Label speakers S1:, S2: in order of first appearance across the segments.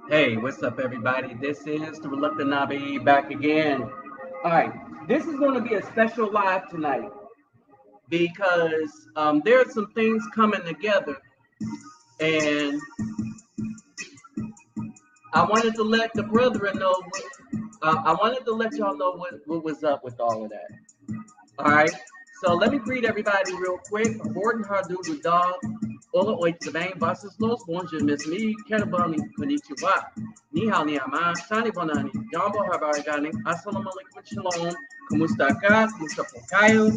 S1: Hey, what's up, everybody? This is the Reluctant Nabi back again. All right, this is going to be a special live tonight because there are some things coming together, and I wanted to let the brethren know. I wanted to let y'all know what was up with all of that. All right, so let me greet everybody real quick. Gordon Hardu Dog. Hola, oi, tudo bem? Vocês los bonjour, Miss Me, Kerabani, Konnichiwa, Ni hao, ni ama, Shani Bonani, Jambo Habarigani, Assalamu alaikum, Shalom, Kumusta ka, Kumusta po kayo,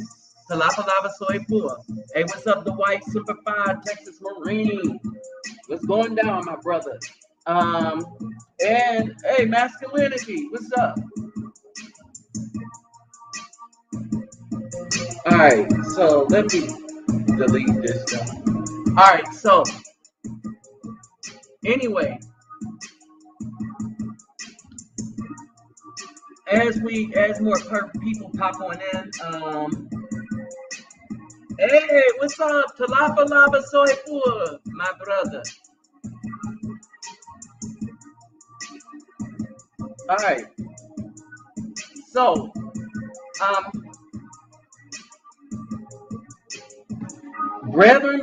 S1: Palapa soy pua. Hey, what's up, the white simplified Texas Marine? What's going down, my brother? And hey, masculinity, what's up? All right, so let me delete this stuff. All right, so anyway, as more people pop on in, hey, what's up, Talapa Lava Soy Pua, my brother. All right, so brethren.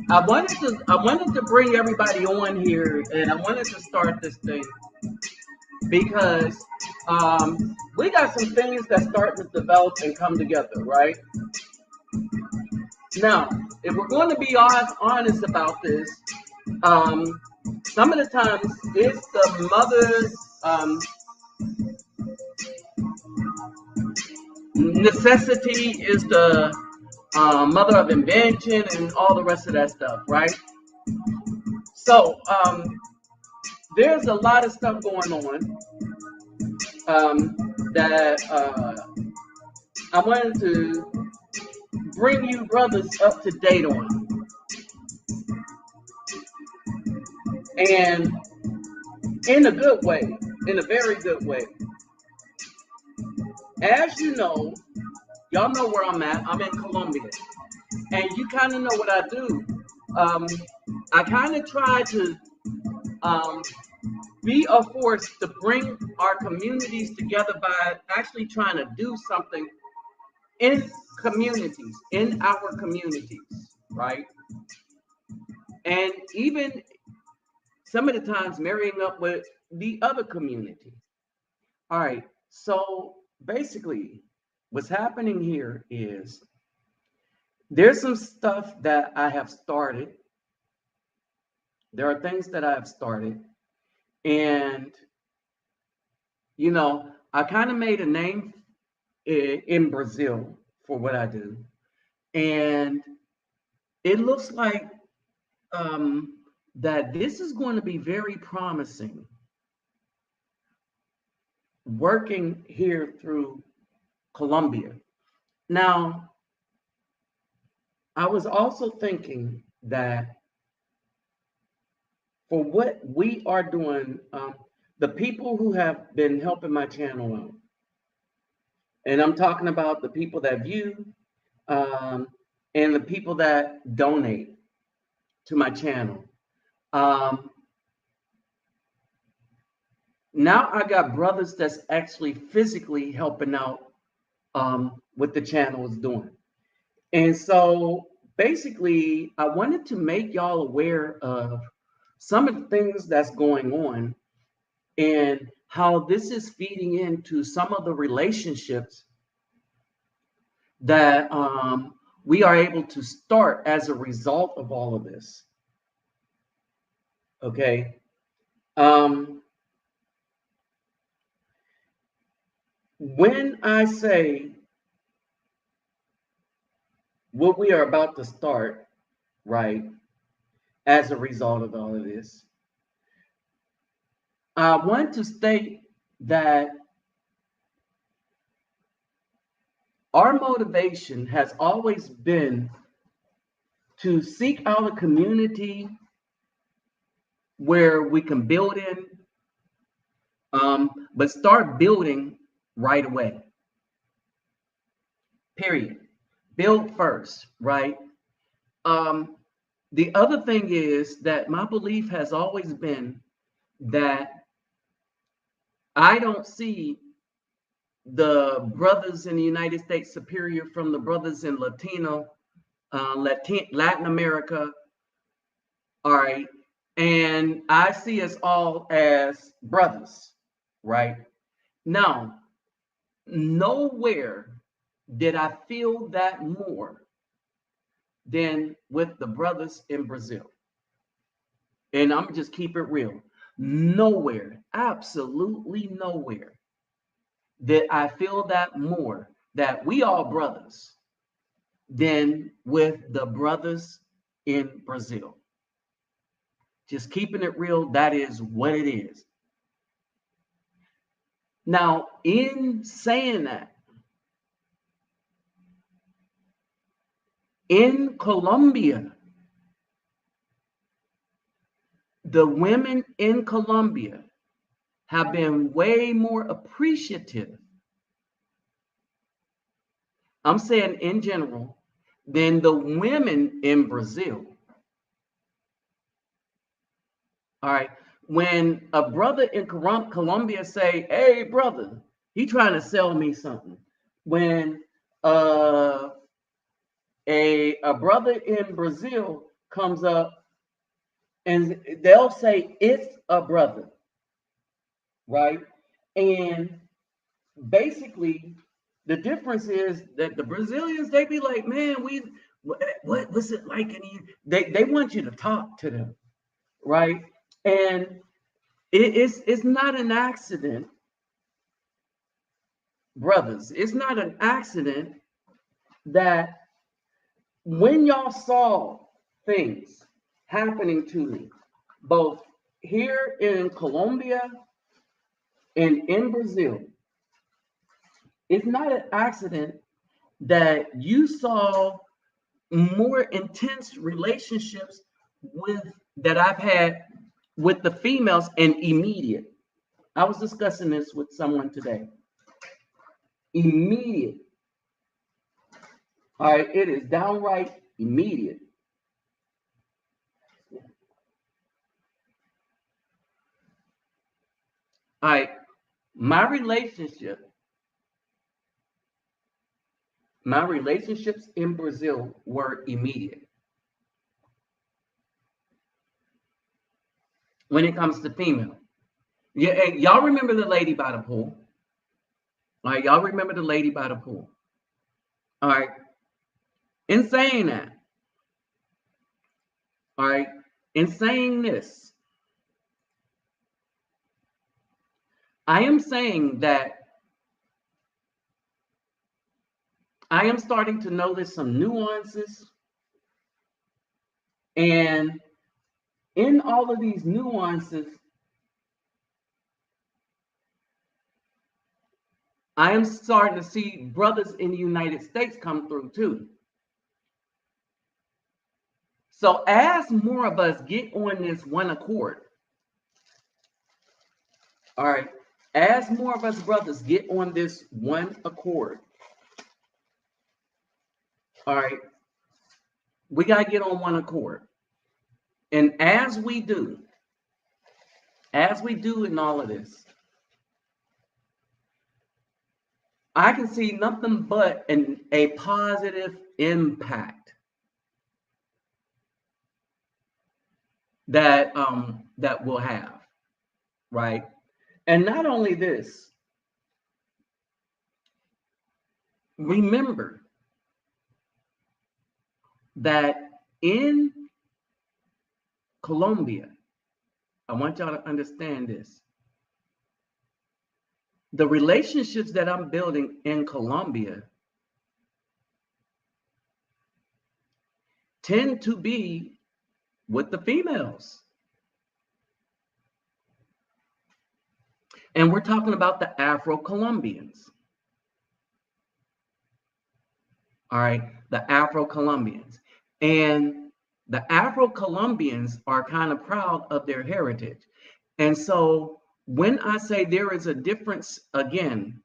S1: I wanted to bring everybody on here, and I wanted to start this thing because we got some things that's starting to develop and come together, right? Now, if we're going to be honest about this, some of the times it's the mother's necessity is the mother of invention and all the rest of that stuff, right? So there's a lot of stuff going on that I wanted to bring you brothers up to date on. And in a good way, in a very good way. As you know, y'all know where I'm at. I'm in Colombia. And you kind of know what I do. I kind of try to be a force to bring our communities together by actually trying to do something in our communities, right? And even some of the times marrying up with the other community. All right, so basically what's happening here is there's some stuff that I have started. There are things that I have started, and you know, I kind of made a name in Brazil for what I do, and it looks like that this is going to be very promising working here through Colombia. Now, I was also thinking that for what we are doing, the people who have been helping my channel out, and I'm talking about the people that view and the people that donate to my channel. Now I got brothers that's actually physically helping out what the channel is doing. And so basically, I wanted to make y'all aware of some of the things that's going on and how this is feeding into some of the relationships that we are able to start as a result of all of this. Okay. When I say what we are about to start, right, as a result of all of this, I want to state that our motivation has always been to seek out a community where we can build in, but start building right away. Period. Build first, right? The other thing is that my belief has always been that I don't see the brothers in the United States superior from the brothers in Latin America. All right. And I see us all as brothers, right? Now, nowhere did I feel that more than with the brothers in Brazil. And I'm just keep it real. Nowhere, absolutely nowhere did I feel that more that we are brothers than with the brothers in Brazil. Just keeping it real, that is what it is. Now, in saying that, in Colombia, the women in Colombia have been way more appreciative, I'm saying in general, than the women in Brazil. All right. When a brother in Colombia say, "Hey, brother," he trying to sell me something. When a brother in Brazil comes up and they'll say it's a brother, right? And basically, the difference is that the Brazilians, they be like, "Man, what's it like in here?" They want you to talk to them, right? And it's not an accident, brothers. It's not an accident that when y'all saw things happening to me, both here in Colombia and in Brazil, it's not an accident that you saw more intense relationships with that I've had with the females and immediate. I was discussing this with someone today. Immediate. All right, it is downright immediate. All right, my relationships in Brazil were immediate. When it comes to female. Yeah, y'all remember the lady by the pool. All right, y'all remember the lady by the pool. All right. In saying that, all right, in saying this, I am saying that I am starting to notice some nuances. And in all of these nuances, I am starting to see brothers in the United States come through too. So as more of us get on this one accord, all right, as more of us brothers get on this one accord, all right, we got to get on one accord. And as we do in all of this, I can see nothing but a positive impact that we'll have, right? And not only this, remember that in Colombia, I want y'all to understand this. The relationships that I'm building in Colombia tend to be with the females. And we're talking about the Afro-Colombians. All right, the Afro-Colombians. And the Afro-Colombians are kind of proud of their heritage. And so when I say there is a difference, again,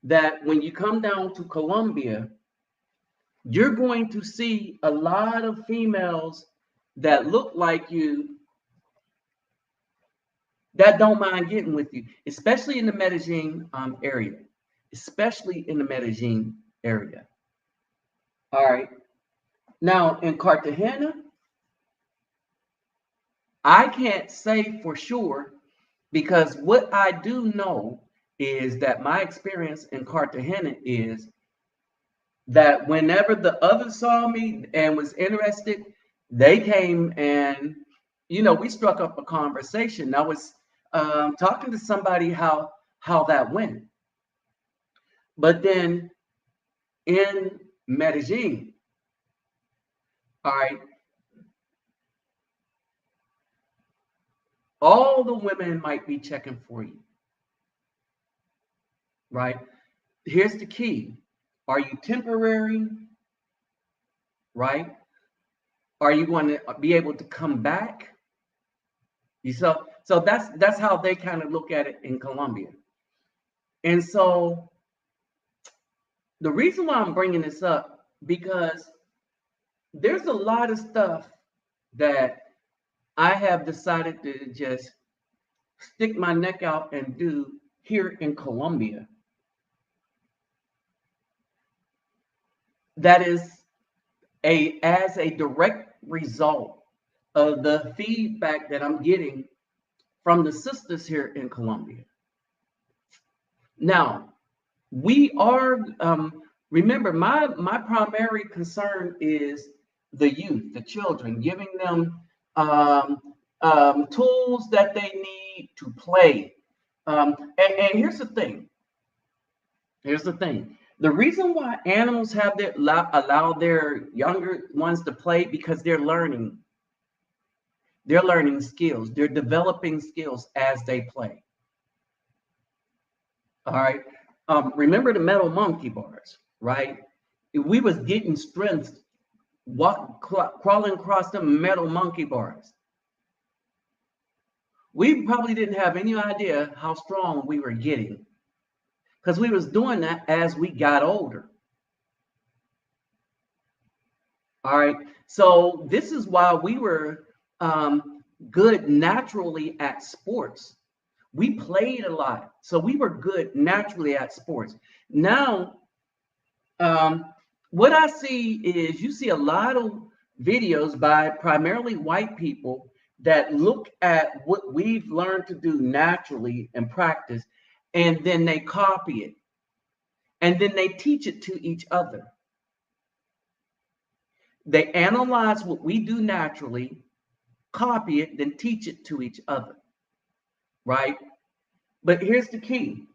S1: that when you come down to Colombia, you're going to see a lot of females that look like you that don't mind getting with you, especially in the Medellin area, especially in the Medellin area. All right. Now in Cartagena, I can't say for sure because what I do know is that my experience in Cartagena is that whenever the others saw me and was interested, they came and, we struck up a conversation. I was talking to somebody how that went. But then in Medellin, all right, all the women might be checking for you, right? Here's the key. Are you temporary, right? Are you going to be able to come back? So that's how they kind of look at it in Colombia. And so the reason why I'm bringing this up, because there's a lot of stuff that I have decided to just stick my neck out and do here in Colombia. That is as a direct result of the feedback that I'm getting from the sisters here in Colombia. Now, we are, remember, my primary concern is the youth, the children, giving them tools that they need to play. And here's the thing. Here's the thing. The reason why animals have their allow their younger ones to play, because they're learning. They're learning skills. They're developing skills as they play. All right. Remember the metal monkey bars, right? We was getting strength crawling across the metal monkey bars. We probably didn't have any idea how strong we were getting, because we was doing that as we got older. All right. So this is why we were good naturally at sports. We played a lot, so we were good naturally at sports. Now, what I see is you see a lot of videos by primarily white people that look at what we've learned to do naturally and practice, and then they copy it, and then they teach it to each other. They analyze what we do naturally, copy it, then teach it to each other, right? But here's the key.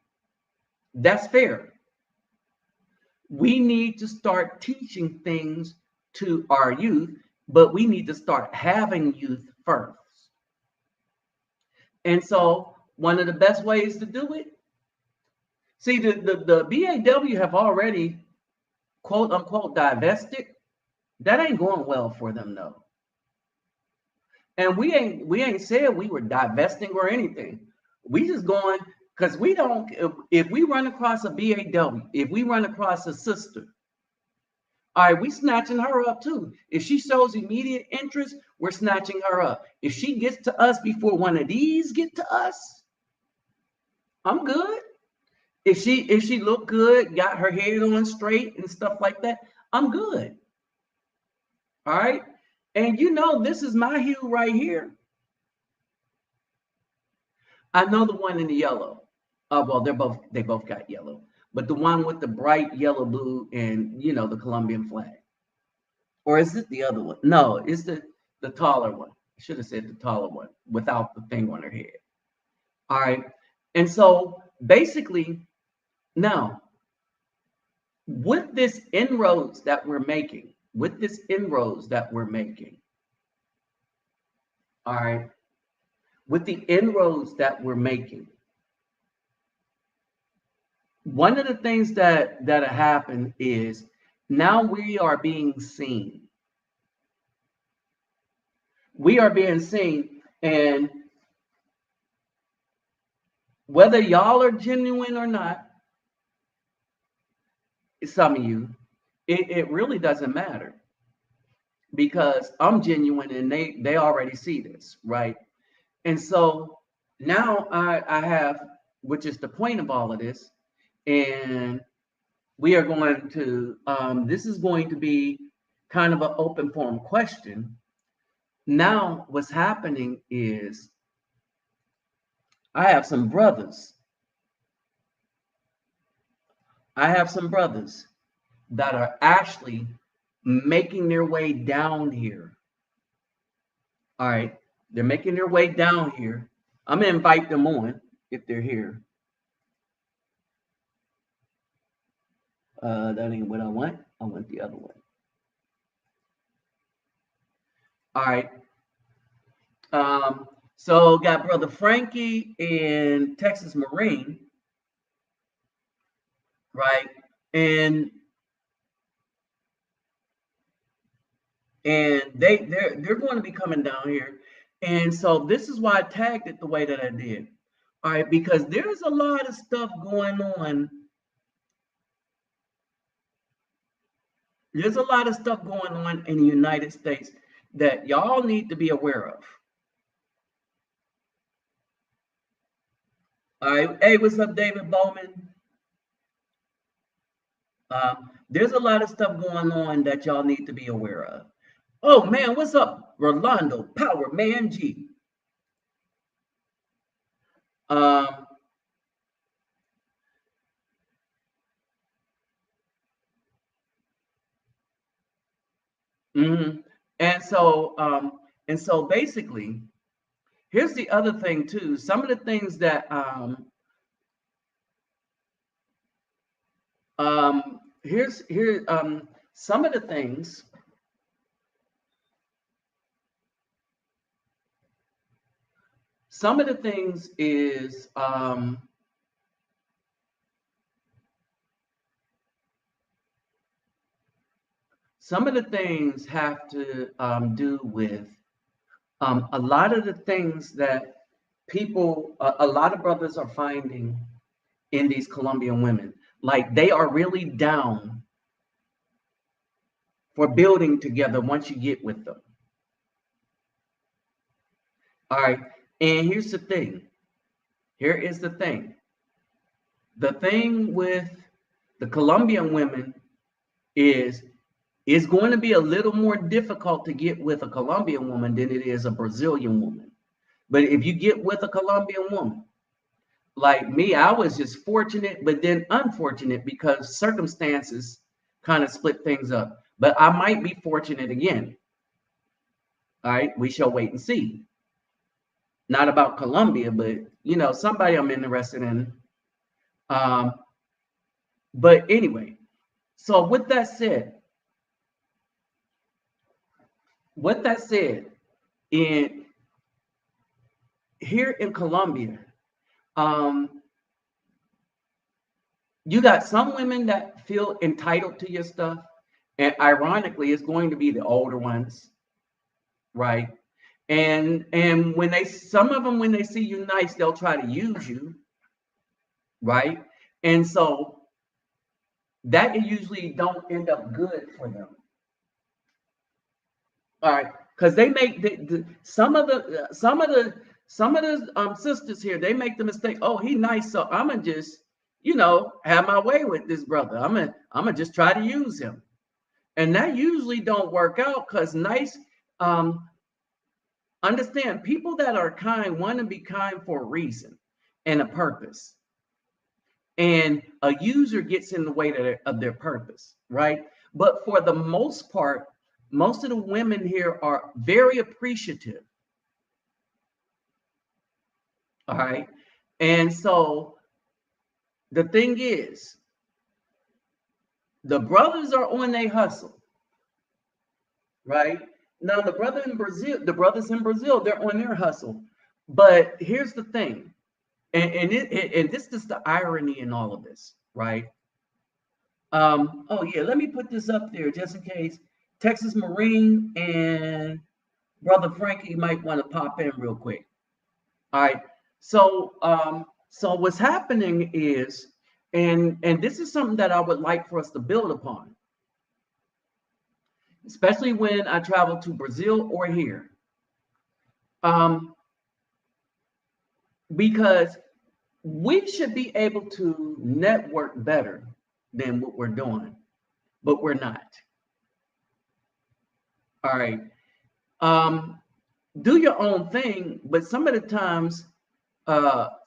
S1: That's fair. We need to start teaching things to our youth, but we need to start having youth first. And so one of the best ways to do it, see, the BAW have already, quote unquote, divested. That ain't going well for them, though. And we ain't said we were divesting or anything. We just going, because we don't, if we run across a BAW, if we run across a sister, all right, we snatching her up too. If she shows immediate interest, we're snatching her up. If she gets to us before one of these get to us, I'm good. If she look good, got her head on straight and stuff like that, I'm good. All right. And this is my hue right here. I know the one in the yellow. Well, they both got yellow, but the one with the bright yellow, blue, and the Colombian flag. Or is it the other one? No, it's the taller one. I should have said the taller one without the thing on her head. All right. And so basically, now, with this inroads that we're making, all right, with the inroads that we're making, one of the things that happened is now we are being seen. We are being seen, and whether y'all are genuine or not, some of you, it really doesn't matter because I'm genuine and they already see this, right? And so now I have, which is the point of all of this, and we are going to, this is going to be kind of an open form question. Now, what's happening is I have some brothers. I have some brothers that are actually making their way down here. All right. They're making their way down here. I'm going to invite them on if they're here. That ain't what I want. I want the other one. All right. So got Brother Frankie in Texas Marine, right? And they're going to be coming down here. And so this is why I tagged it the way that I did. All right, because there's a lot of stuff going on. There's a lot of stuff going on in the United States that y'all need to be aware of. All right. Hey, what's up, David Bowman? There's a lot of stuff going on that y'all need to be aware of. Oh man, what's up, Rolando Power Man G? Um, mhm. And so basically, here's the other thing too. Some of the things that here some of the things. Some of the things is some of the things have to do with a lot of the things that people, a lot of brothers are finding in these Colombian women. Like they are really down for building together once you get with them. All right. And here's the thing. Here is the thing. The thing with the Colombian women is it's going to be a little more difficult to get with a Colombian woman than it is a Brazilian woman. But if you get with a Colombian woman, like me, I was just fortunate, but then unfortunate because circumstances kind of split things up. But I might be fortunate again. All right, we shall wait and see. Not about Colombia, but somebody I'm interested in. Um, but anyway, so with that said, in here in Colombia, you got some women that feel entitled to your stuff, and ironically, it's going to be the older ones, right? And when some of them, when they see you nice, they'll try to use you, right? And so that usually don't end up good for them. All right, because they make some of the sisters here, they make the mistake. Oh, he nice, so I'm gonna just have my way with this brother. I'm gonna just try to use him, and that usually don't work out because nice. Understand, people that are kind want to be kind for a reason and a purpose, and a user gets in the way of their purpose, right? But for the most part, most of the women here are very appreciative. All right. And so the thing is, the brothers are on their hustle, right? Now the brothers in Brazil, they're on their hustle. But here's the thing, and this is the irony in all of this, right? Oh yeah, let me put this up there just in case Texas Marine and Brother Frankie might want to pop in real quick. All right. So what's happening is, and this is something that I would like for us to build upon. especially when I travel to Brazil or here. Um, because we should be able to network better than what we're doing, but we're not. All right. Um, do your own thing, but some of the times,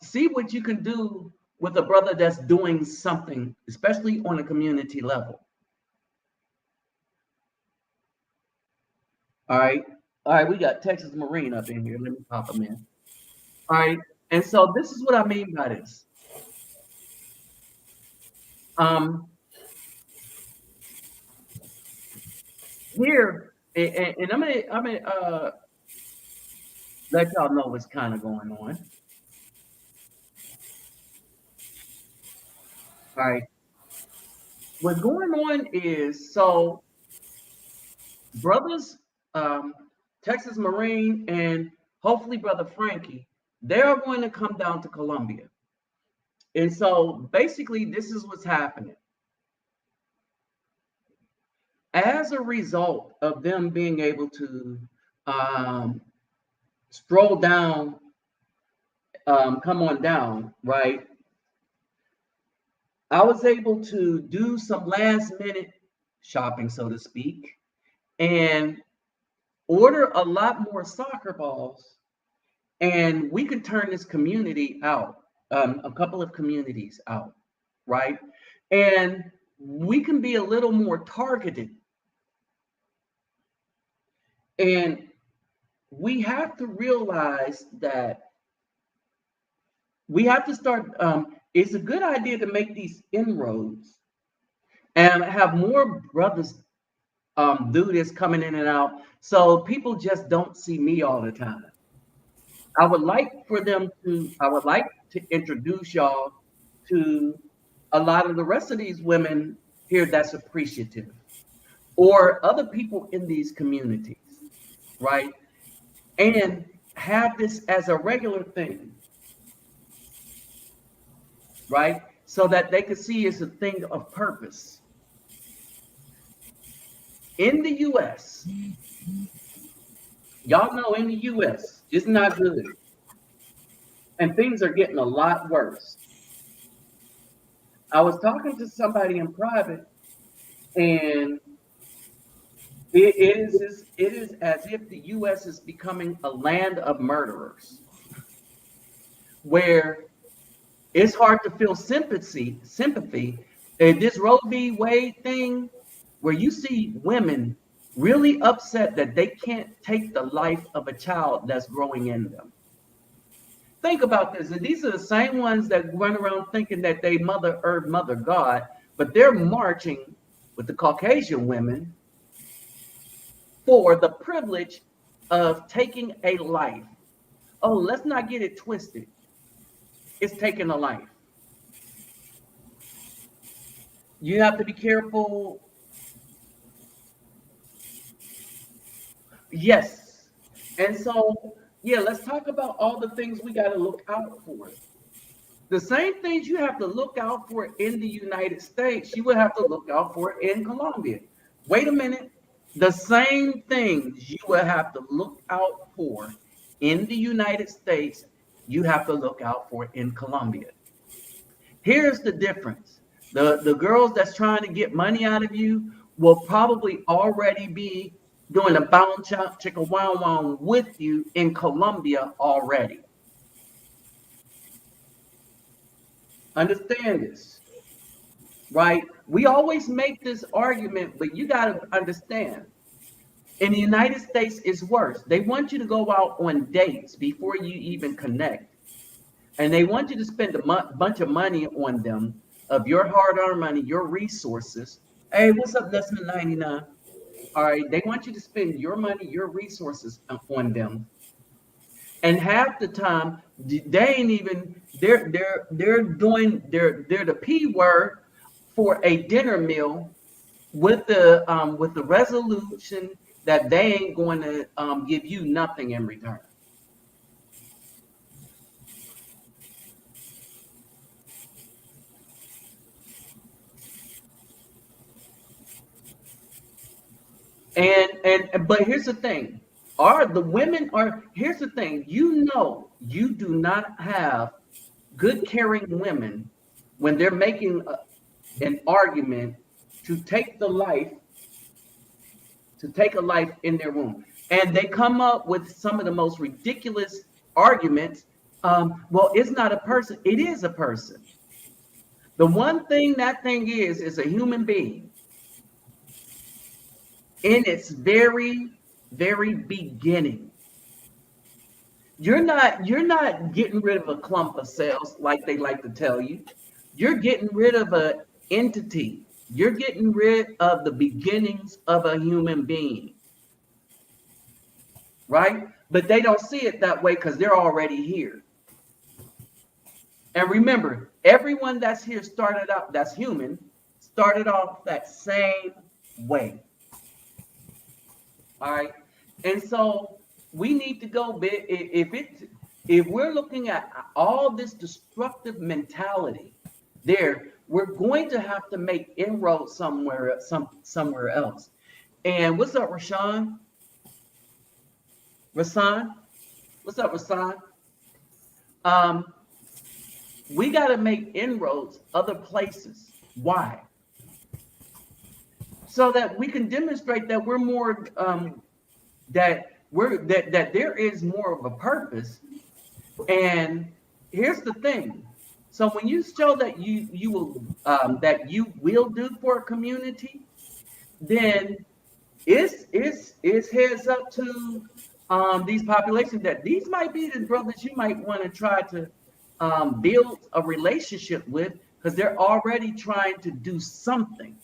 S1: see what you can do with a brother that's doing something, especially on a community level. All right. All right. We got Texas Marine up in here. Let me pop them in. All right. And so this is what I mean by this. Um, here, and I'm gonna let y'all know what's kind of going on. All right. What's going on is so brothers, um, Texas Marine, and hopefully brother Frankie, they are going to come down to Colombia. And so basically, this is what's happening. As a result of them being able to um, stroll down, come on down, right? I was able to do some last minute shopping, so to speak, and order a lot more soccer balls, and we could turn this community out, a couple of communities out, right? And we can be a little more targeted. And we have to realize that we have to start, it's a good idea to make these inroads and have more brothers do this coming in and out so people just don't see me all the time. I would like to introduce y'all to a lot of the rest of these women here that's appreciative or other people in these communities, right? And have this as a regular thing, right? So that they could see it's a thing of purpose. In the US, y'all know in the US, it's not good. And things are getting a lot worse. I was talking to somebody in private, and it is as if the US is becoming a land of murderers, where it's hard to feel sympathy. And this Roe v. Wade thing, where you see women really upset that they can't take the life of a child that's growing in them. Think about this. And these are the same ones that run around thinking that they mother earth, mother God, but they're marching with the Caucasian women for the privilege of taking a life. Oh, let's not get it twisted. It's taking a life. You have to be careful. Yes. And so, yeah, let's talk about all the things we got to look out for. The same things you have to look out for in the United States, you would have to look out for in Colombia. Wait a minute. The same things you will have to look out for in the United States, you have to look out for in Colombia. Here's the difference. The girls that's trying to get money out of you will probably already be doing a bound chop chicka wow wow with you in Colombia already. Understand this, right? We always make this argument, but you got to understand. In the United States, it's worse. They want you to go out on dates before you even connect. And they want you to spend a bunch of money on them, of your hard-earned money, your resources. Hey, what's up, Lesman 99? All right, they want you to spend your money, your resources on them. And half the time, they ain't even they're the P word for a dinner meal with the resolution that they ain't going to give you nothing in return. But here's the thing. Here's the thing, you do not have good caring women when they're making an argument to take a life in their womb. And they come up with some of the most ridiculous arguments. Well, it's not a person, it is a person. The one thing that thing is a human being in its very, very beginning. You're not getting rid of a clump of cells like they like to tell you. You're getting rid of an entity. You're getting rid of the beginnings of a human being. Right? But they don't see it that way because they're already here. And remember, everyone that's here started out, that's human, started off that same way. All right. And so we need to go big. If we're looking at all this destructive mentality there, we're going to have to make inroads somewhere else. And what's up, Rashawn? Rasan? What's up, Rasan? We got to make inroads other places. Why? So that we can demonstrate that we're more that there is more of a purpose. And here's the thing. So when you show that you will do for a community, then it's heads up to these populations that these might be the brothers you might want to try to build a relationship with, because they're already trying to do something.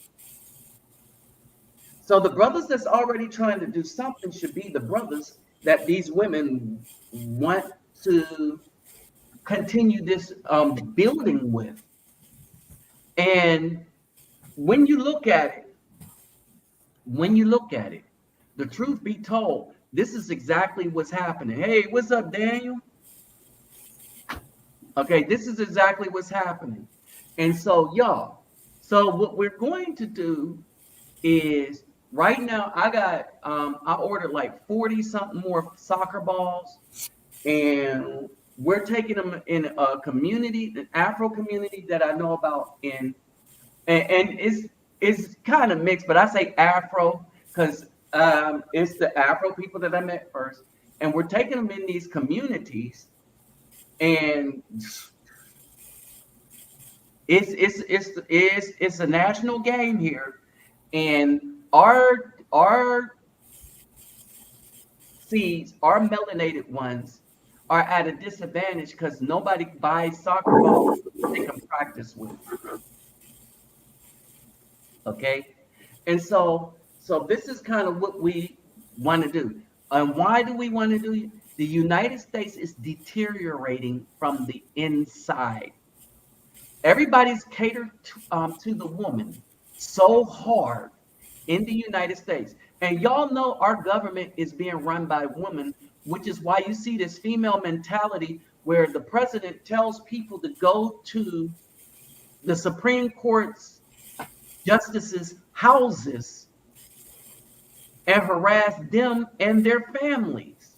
S1: So the brothers that's already trying to do something should be the brothers that these women want to continue this building with. And when you look at it, the truth be told, this is exactly what's happening. Hey, what's up, Daniel? Okay, this is exactly what's happening. And so, y'all, so what we're going to do is, right now, I ordered like 40 something more soccer balls, and we're taking them in a community, an Afro community that I know about and it's kind of mixed, but I say Afro because it's the Afro people that I met first, and we're taking them in these communities, and it's a national game here, and our seeds, our melanated ones, are at a disadvantage because nobody buys soccer balls they can practice with. Okay, and so this is kind of what we want to do. And why do we want to do it? The United States is deteriorating from the inside. Everybody's catered to the woman so hard in the United States. And y'all know our government is being run by women, which is why you see this female mentality where the president tells people to go to the Supreme Court's justices' houses and harass them and their families.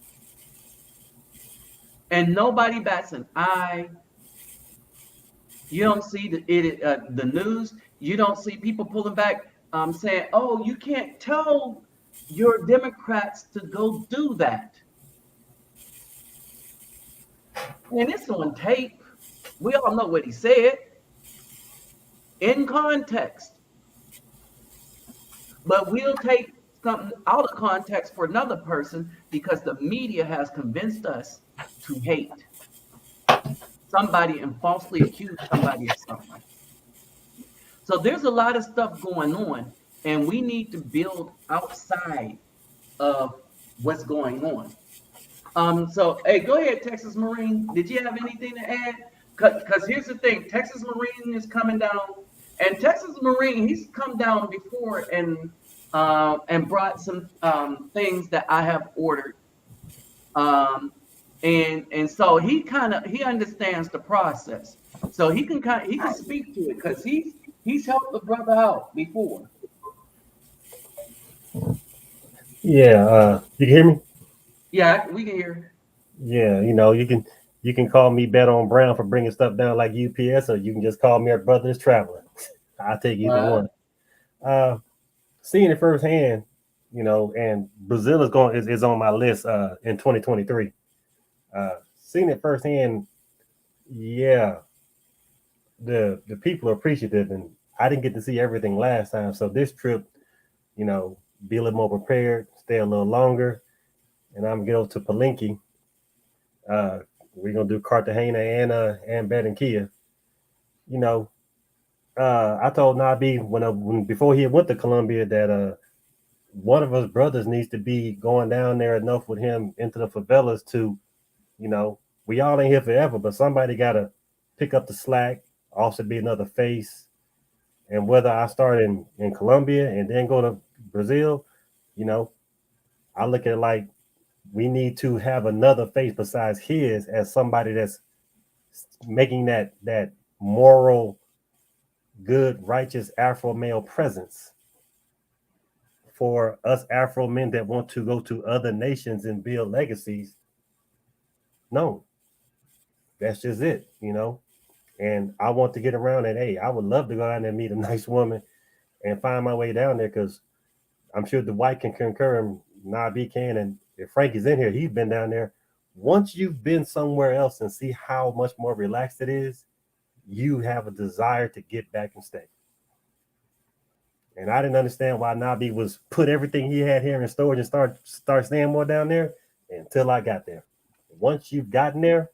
S1: And nobody bats an eye. You don't see the news. You don't see people pulling back, saying, "Oh, you can't tell your Democrats to go do that." And it's on tape. We all know what he said in context. But we'll take something out of context for another person because the media has convinced us to hate somebody and falsely accuse somebody of something. So there's a lot of stuff going on, and we need to build outside of what's going on. So, hey, go ahead, Texas Marine. Did you have anything to add? Because here's the thing. Texas Marine is coming down. And Texas Marine, he's come down before and brought some things that I have ordered. And so he understands the process. So he can speak to it because he's helped the brother out before.
S2: Yeah, you can hear me?
S1: Yeah, we can hear.
S2: Yeah, you can call me Bet on Brown for bringing stuff down like UPS, or you can just call me our Brothers Traveling. I take either
S1: Uh,
S2: one. Uh, Seeing it firsthand, and Brazil is on my list in 2023. Seeing it firsthand, yeah, the people are appreciative, and I didn't get to see everything last time, so this trip, you know, be a little more prepared, stay a little longer, and I'm gonna go to Palenque. Uh, we're gonna do Cartagena and Barranquilla. You know, I told Nabi when before he went to Colombia that one of us brothers needs to be going down there enough with him into the favelas to, you know, we all ain't here forever, but somebody gotta pick up the slack, also be another face. And whether I start in Colombia and then go to Brazil, you know, I look at it like we need to have another face besides his as somebody that's making that moral, good, righteous Afro male presence for us Afro men that want to go to other nations and build legacies. No, that's just it. And I want to get around and hey, I would love to go down there and meet a nice woman and find my way down there because I'm sure the white can concur and Nabi can. And if Frank is in here, he's been down there. Once you've been somewhere else and see how much more relaxed it is, you have a desire to get back and stay. And I didn't understand why Nabi was put everything he had here in storage and start staying more down there until I got there. Once you've gotten there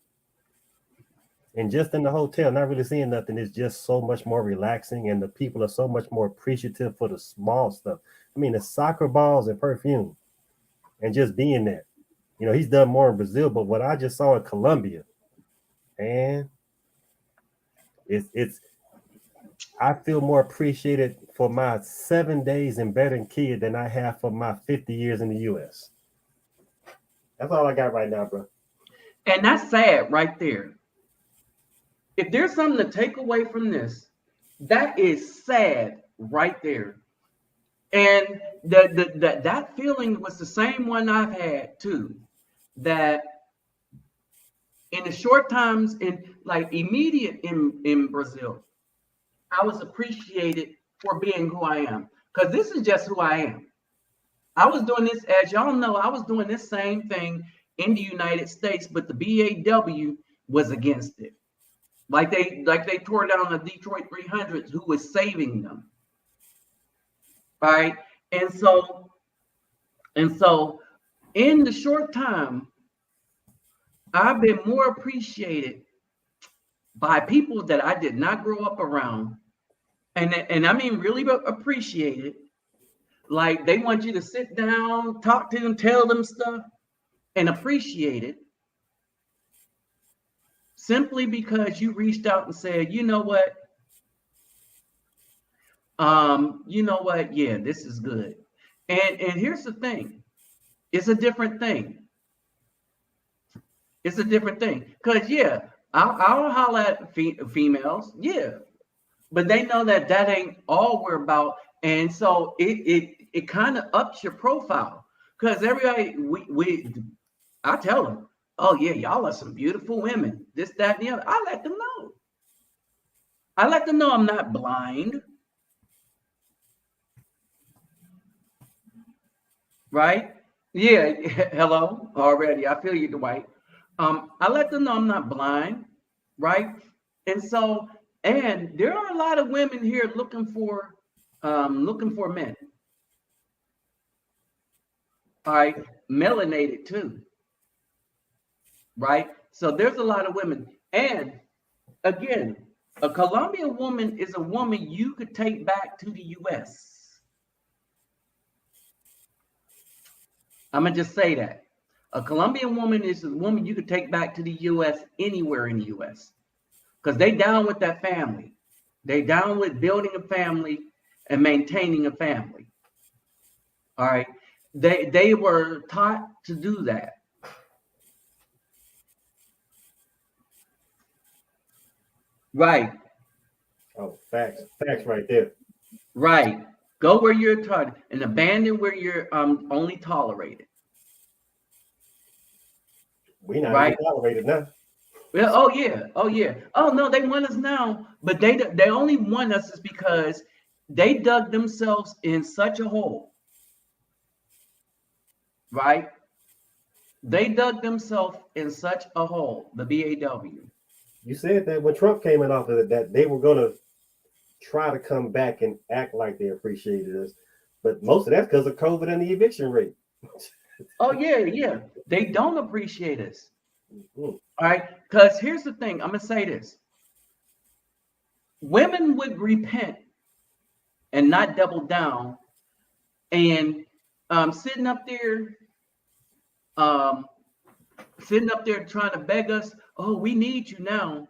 S2: and just in the hotel, not really seeing nothing, it's just so much more relaxing, and the people are so much more appreciative for the small stuff. I mean, the soccer balls and perfume, and just being there. He's done more in Brazil, but what I just saw in Colombia, and it's I feel more appreciated for my 7 days in Barranquilla than I have for my 50 years in the U.S. That's all I got right now, bro.
S1: and that's sad right there. If there's something to take away from this, that is sad right there. And that feeling was the same one I've had too. That in the short times in like immediate in Brazil, I was appreciated for being who I am. Because this is just who I am. I was doing this, as y'all know, I was doing this same thing in the United States, but the BAW was against it. Like they tore down the Detroit 300s, who was saving them. Right. And so and so in the short time, I've been more appreciated by people that I did not grow up around. And I mean really appreciated. Like they want you to sit down, talk to them, tell them stuff, and appreciate it simply because you reached out and said, yeah, this is good. And here's the thing, it's a different thing. It's a different thing. Because yeah, I'll holler at females, yeah, but they know that ain't all we're about. And so it kind of ups your profile. Because everybody we I tell them, oh yeah, y'all are some beautiful women, this, that, and the other. I let them know. I let them know I'm not blind, right? Yeah, hello already. I feel you, Dwight. I let them know I'm not blind, right? And so, and there are a lot of women here looking for men, all right, melanated too, right? So there's a lot of women, and again, a Colombian woman is a woman you could take back to the U.S. I'm gonna just say that. A Colombian woman is a woman you could take back to the U.S. anywhere in the U.S. because they down with that family. They down with building a family and maintaining a family. All right. They were taught to do that. Right.
S2: Oh, facts right there.
S1: Right. Go where you're targeted and abandon where you're only tolerated.
S2: We not
S1: Right?
S2: even tolerated now.
S1: Well, oh yeah, oh yeah. Oh no, they want us now, but they only want us is because they dug themselves in such a hole, right? They dug themselves in such a hole, the BAW.
S2: You said that when Trump came in office, that they were gonna try to come back and act like they appreciated us, but most of that's because of COVID and the eviction rate.
S1: Oh yeah, yeah. They don't appreciate us.
S2: Mm.
S1: All right. Because here's the thing. I'm gonna say this. Women would repent and not double down and sitting up there, um, sitting up there trying to beg us, oh, we need you now.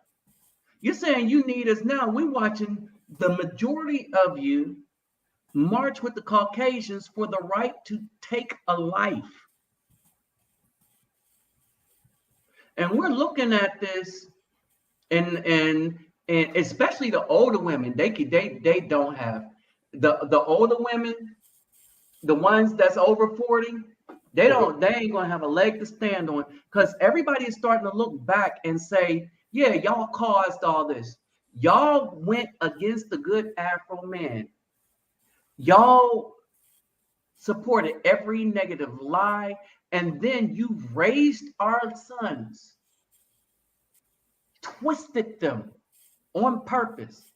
S1: You're saying you need us now. We're watching the majority of you march with the Caucasians for the right to take a life. And we're looking at this, and especially the older women, they don't have the older women, the ones that's over 40, they ain't gonna have a leg to stand on, because everybody is starting to look back and say, yeah, y'all caused all this. Y'all went against the good Afro man. Y'all supported every negative lie, and then you raised our sons, twisted them on purpose,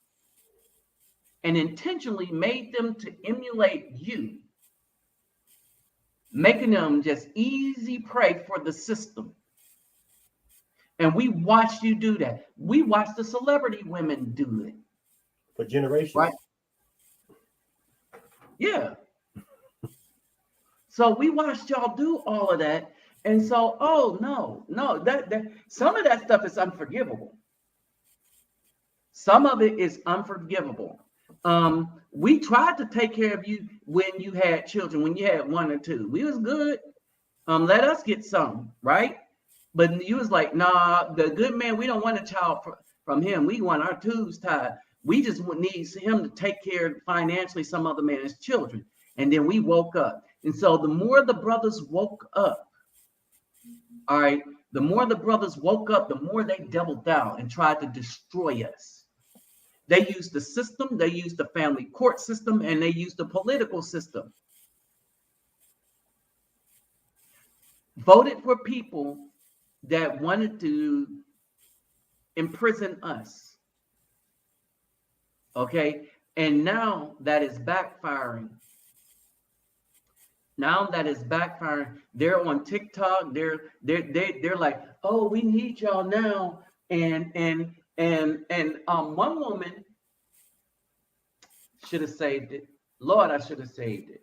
S1: and intentionally made them to emulate you, making them just easy prey for the system. And we watched you do that. We watched the celebrity women do it.
S2: For generations.
S1: Right? Yeah. So we watched y'all do all of that. And so, oh no, that some of that stuff is unforgivable. Some of it is unforgivable. We tried to take care of you when you had children, when you had one or two. We was good. Let us get some, right? But you was like, nah, the good man, we don't want a child from him. We want our tubes tied. We just need him to take care of financially some other man's children. And then we woke up. And so the more the brothers woke up, all right, the more the brothers woke up, the more they doubled down and tried to destroy us. They used the system, they used the family court system, and they used the political system. Voted for people that wanted to imprison us. Okay, and now that is backfiring. Now that is backfiring. They're on TikTok. They're like, oh, we need y'all now. And one woman should have saved it. Lord, I should have saved it.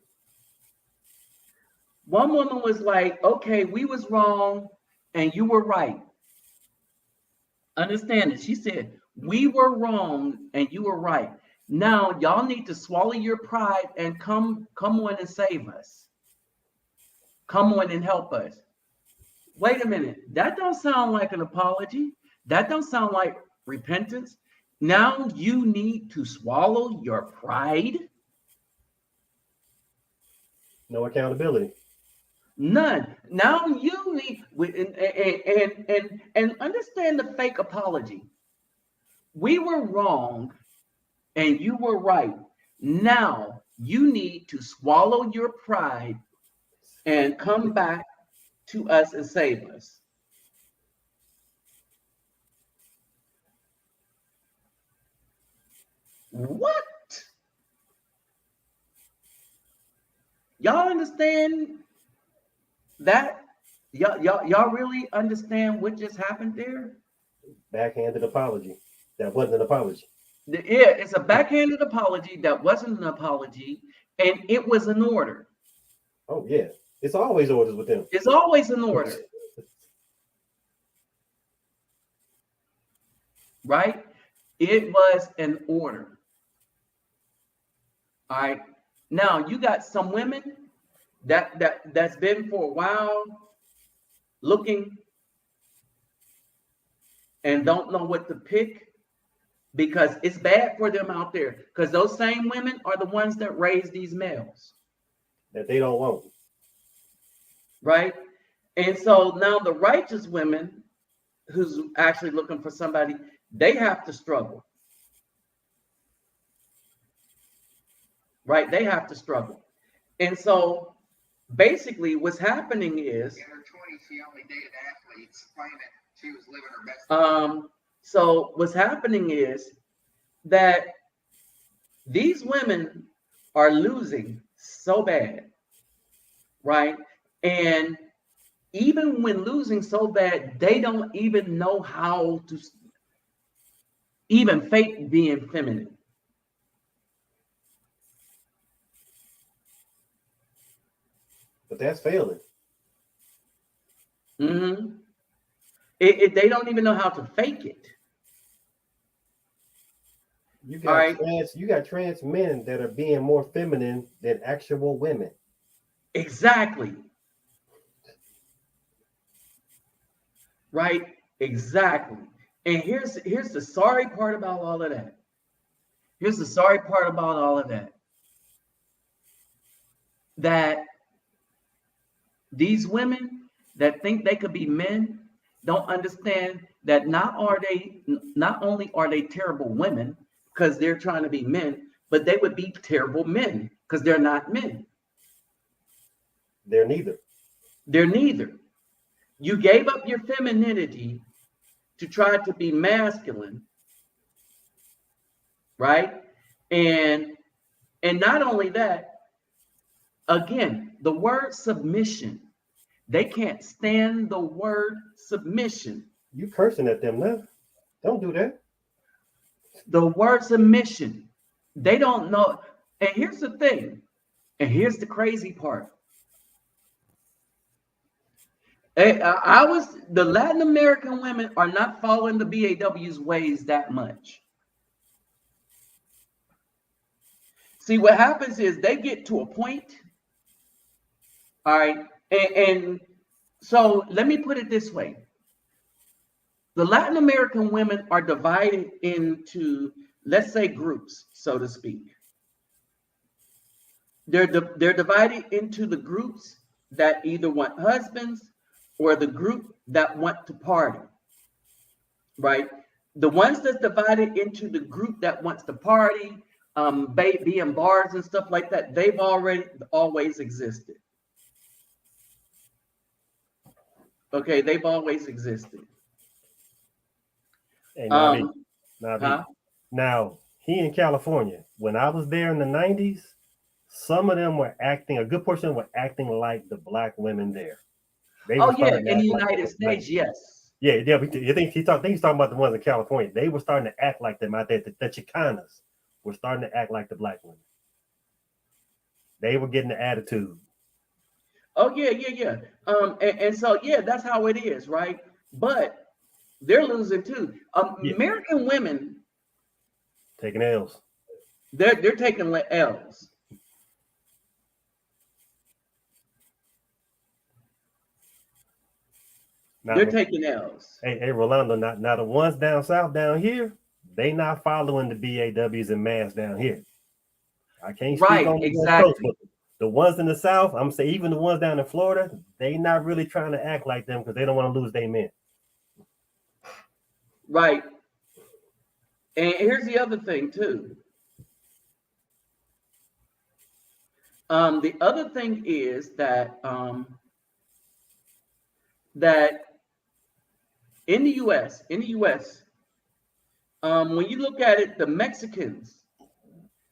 S1: One woman was like, okay, we was wrong and you were right. Understand it. She said, we were wrong and you were right. Now y'all need to swallow your pride and come on and save us. Come on and help us. Wait a minute. That don't sound like an apology. That don't sound like repentance. Now you need to swallow your pride.
S2: No accountability.
S1: None. Now you need and understand the fake apology. We were wrong and you were right. Now you need to swallow your pride and come back to us and save us. What? Y'all understand that? Y'all really understand what just happened there?
S2: Backhanded apology. That wasn't an apology.
S1: Yeah, it's a backhanded apology that wasn't an apology, and it was an order.
S2: Oh yeah, it's always orders with them.
S1: It's always an order, right? It was an order. All right. Now you got some women that's been for a while looking and don't know what to pick because it's bad for them out there. Because those same women are the ones that raise these males
S2: that they don't want.
S1: Right. And so now the righteous women who's actually looking for somebody, they have to struggle. Right. They have to struggle. And so basically what's happening is
S3: in her 20s, she only dated athletes, claiming she was living her best.
S1: So what's happening is that these women are losing so bad, right? And even when losing so bad, they don't even know how to even fake being feminine.
S2: But that's failing.
S1: Mm-hmm. They don't even know how to fake it.
S2: You got trans men that are being more feminine than actual women.
S1: Exactly. Right? Exactly. And here's the sorry part about all of that. Here's the sorry part about all of that. That these women that think they could be men don't understand that not only are they terrible women because they're trying to be men, but they would be terrible men because they're not men.
S2: They're neither.
S1: They're neither. You gave up your femininity to try to be masculine, right? And not only that, again, the word submission, they can't stand the word submission.
S2: You cursing at them now. Don't do that.
S1: The word submission, they don't know. And here's the thing, and here's the crazy part. The Latin American women are not following the BAW's ways that much. See, what happens is they get to a point, all right, and so let me put it this way. The Latin American women are divided into, let's say, groups, so to speak. They're divided into the groups that either want husbands or the group that want to party, right? The ones that's divided into the group that wants to party, be in bars and stuff like that, they've always existed. Okay, they've always existed.
S2: Hey, Now, here in California, when I was there in the 90s, some of them were acting, a good portion were acting like the black women there.
S1: In the United States, yes.
S2: Yeah. You think he's talking about the ones in California. They were starting to act like them out there. The Chicanas were starting to act like the black women. They were getting the attitude.
S1: Oh, yeah. And so, yeah, that's how it is, right? But they're losing too. American women
S2: taking L's.
S1: They're taking L's. They're taking L's.
S2: Hey, Rolando, now the ones down south down here, they not following the BAWs and mass down here. I can't speak on the West Coast, but the ones in the South, I'm saying even the ones down in Florida, they not really trying to act like them because they don't want to lose their men.
S1: Right. And here's the other thing too. The other thing is that that in the U.S., when you look at it, the Mexicans,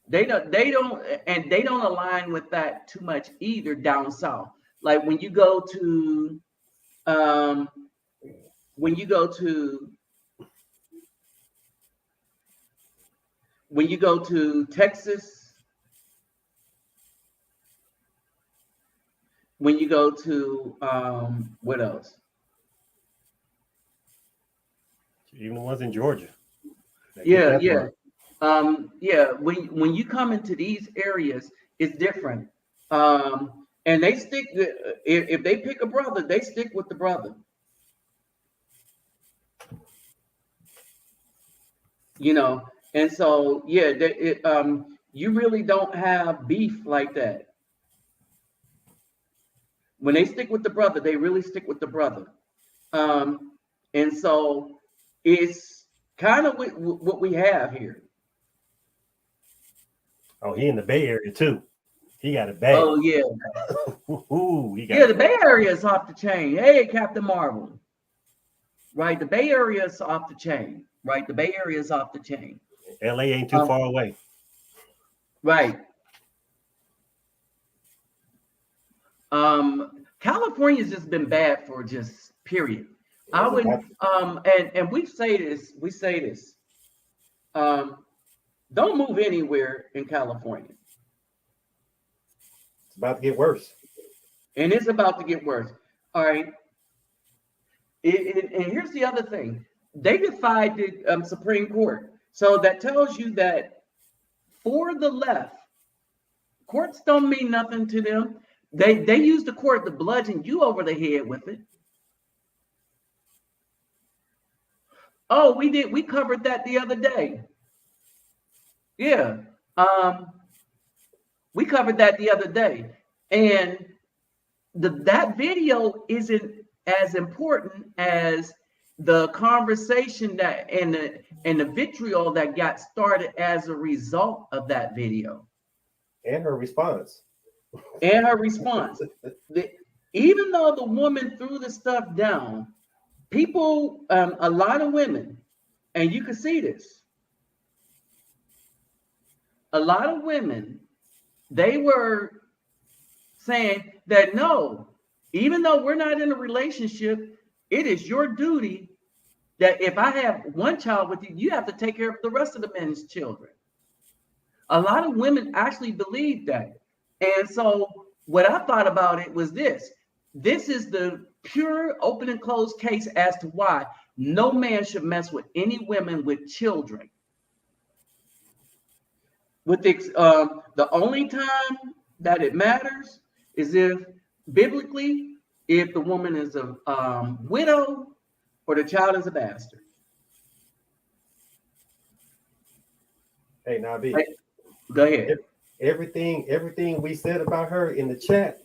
S1: they don't align with that too much either down south. Like when you go to Texas, when you go to what else?
S2: Even the ones in Georgia.
S1: Yeah. When you come into these areas, it's different. And they stick. If they pick a brother, they stick with the brother. You know, And so, yeah, you really don't have beef like that. When they stick with the brother, they really stick with the brother. And so it's kind of what we have here.
S2: Oh, he in the Bay Area too. He got it bad.
S1: Oh, yeah.
S2: The
S1: Bay Area is off the chain. Hey, Captain Marvel. Right, the Bay Area is off the chain. Right, the Bay Area is off the chain.
S2: LA ain't too far away.
S1: Right. California's just been bad for just period. I would and we say this. Don't move anywhere in California.
S2: It's about to get worse.
S1: And it's about to get worse. All right. And here's the other thing. They defied the Supreme Court. So that tells you that for the left, courts don't mean nothing to them. They use the court to bludgeon you over the head with it. Oh, we covered that the other day. Yeah. We covered that the other day. And that video isn't as important as the conversation that and the vitriol that got started as a result of that video.
S2: And her response.
S1: Even though the woman threw the stuff down, people, a lot of women, and you can see this, a lot of women, they were saying that no, even though we're not in a relationship, it is your duty that if I have one child with you, you have to take care of the rest of the men's children. A lot of women actually believe that. And so what I thought about it was this. This is the pure open and closed case as to why no man should mess with any women with children. With the only time that it matters is if biblically, if the woman is a widow or the child is a bastard.
S2: Hey, Nabi.
S1: Right. Go ahead.
S2: Everything we said about her in the chat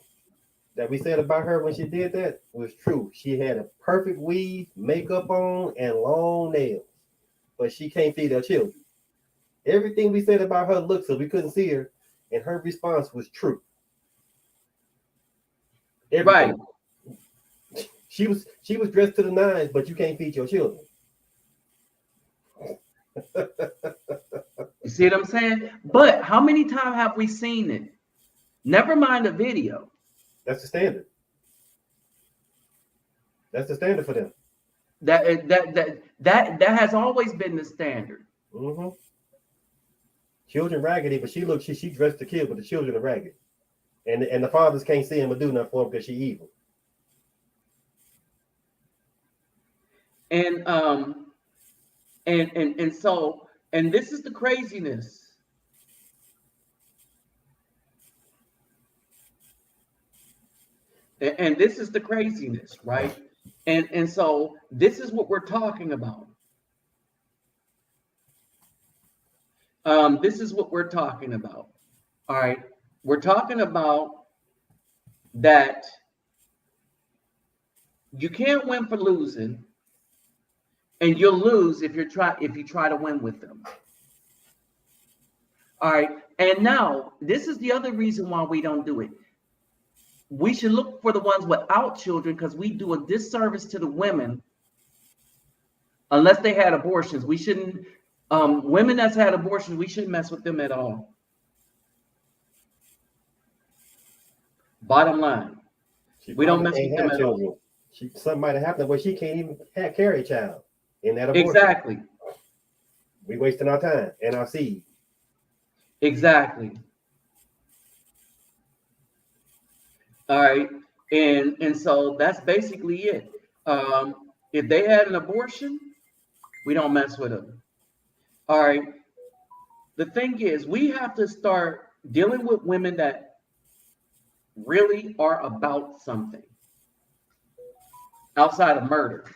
S2: that we said about her when she did that was true. She had a perfect weave, makeup on, and long nails, but she can't feed her children. Everything we said about her looks, so we couldn't see her, and her response was true. Everything. Right. She was dressed to the nines, but you can't feed your children.
S1: You see what I'm saying? But how many times have we seen it? Never mind the video.
S2: That's the standard. That's the standard for them.
S1: That has always been the standard.
S2: Mm-hmm. Children raggedy, but she dressed the kid, but the children are raggedy, and the fathers can't see him or do nothing for him because she evil.
S1: And so this is the craziness. And this is the craziness, right? And so this is what we're talking about. This is what we're talking about. All right. We're talking about that you can't win for losing, and you'll lose if you try to win with them. All right. And now this is the other reason why we don't do it. We should look for the ones without children because we do a disservice to the women unless they had abortions. We shouldn't, women that's had abortions, we shouldn't mess with them at all. Bottom line, we don't mess with them at all.
S2: Something might have happened where she can't even carry a child in that abortion.
S1: Exactly.
S2: We wasting our time and our seed.
S1: Exactly. All right, and so that's basically it. If they had an abortion, we don't mess with them. All right. The thing is, we have to start dealing with women that really are about something outside of murder.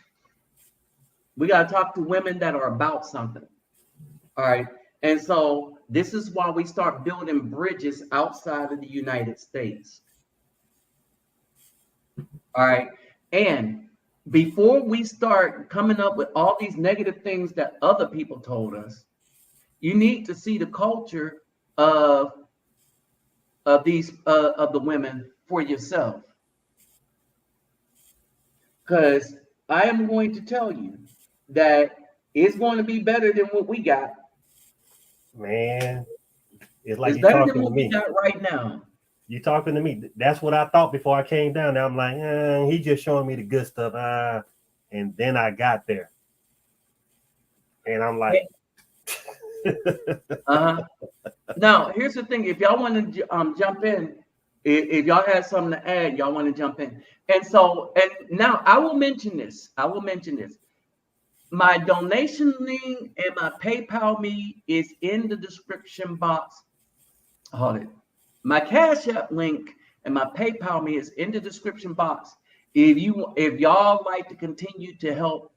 S1: We got to talk to women that are about something. All right. And so this is why we start building bridges outside of the United States. All right. And before we start coming up with all these negative things that other people told us, you need to see the culture of these of the women for yourself. Because I am going to tell you that it's going to be better than what we got.
S2: Man, it's like
S1: It's
S2: you
S1: better than
S2: talking to
S1: what we
S2: me.
S1: got right now.
S2: You talking to me. That's what I thought before I came down. Now I'm like, he just showing me the good stuff. And then I got there. And I'm like,
S1: Now, here's the thing. If y'all want to jump in, if y'all had something to add, y'all want to jump in. And so, and now I will mention this. My donation link and my PayPal me is in the description box. Hold it. My Cash App link and my PayPal me is in the description box. If y'all like to continue to help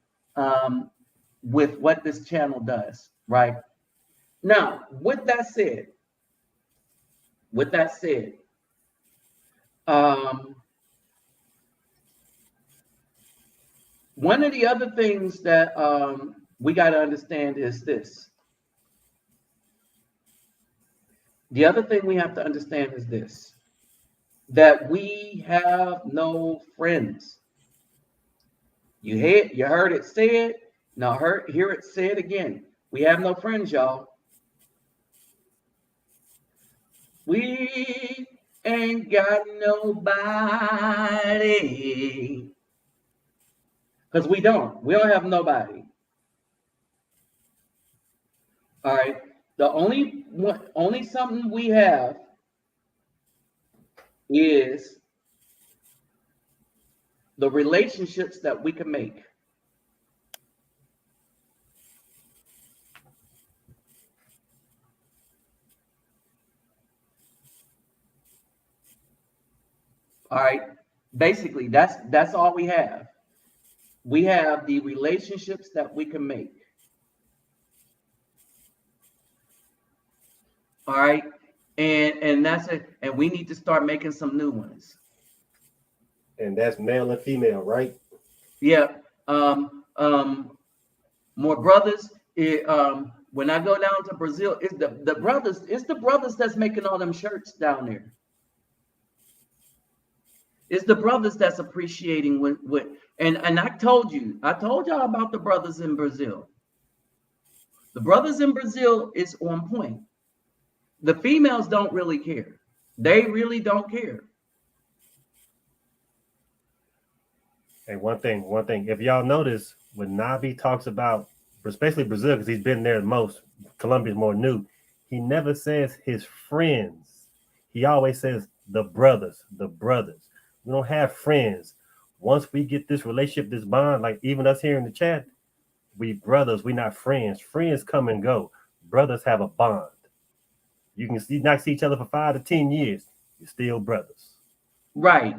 S1: with what this channel does, right? Now, with that said, one of the other things that we got to understand is this. The other thing we have to understand is this, that we have no friends. You heard it said. Now hear it said again. We have no friends, y'all. We ain't got nobody. Because we don't have nobody. All right. The only something we have is the relationships that we can make. All right. Basically, that's all we have. We have the relationships that we can make. All right. And that's it. And we need to start making some new ones.
S2: and that's male and female, right?
S1: Yeah. More brothers. When I go down to Brazil, it's the brothers. It's the brothers that's making all them shirts down there. It's the brothers that's appreciating what. And I told y'all about the brothers in Brazil. The brothers in Brazil is on point. The females don't really care. They really don't care.
S2: And one thing, if y'all notice, when Nabi talks about, especially Brazil, because he's been there the most, Colombia's more new, he never says his friends. He always says the brothers. We don't have friends. Once we get this relationship, this bond, like even us here in the chat, we brothers, we not friends. Friends come and go. Brothers have a bond. You can not see each other for 5 to 10 years. You're still brothers.
S1: Right.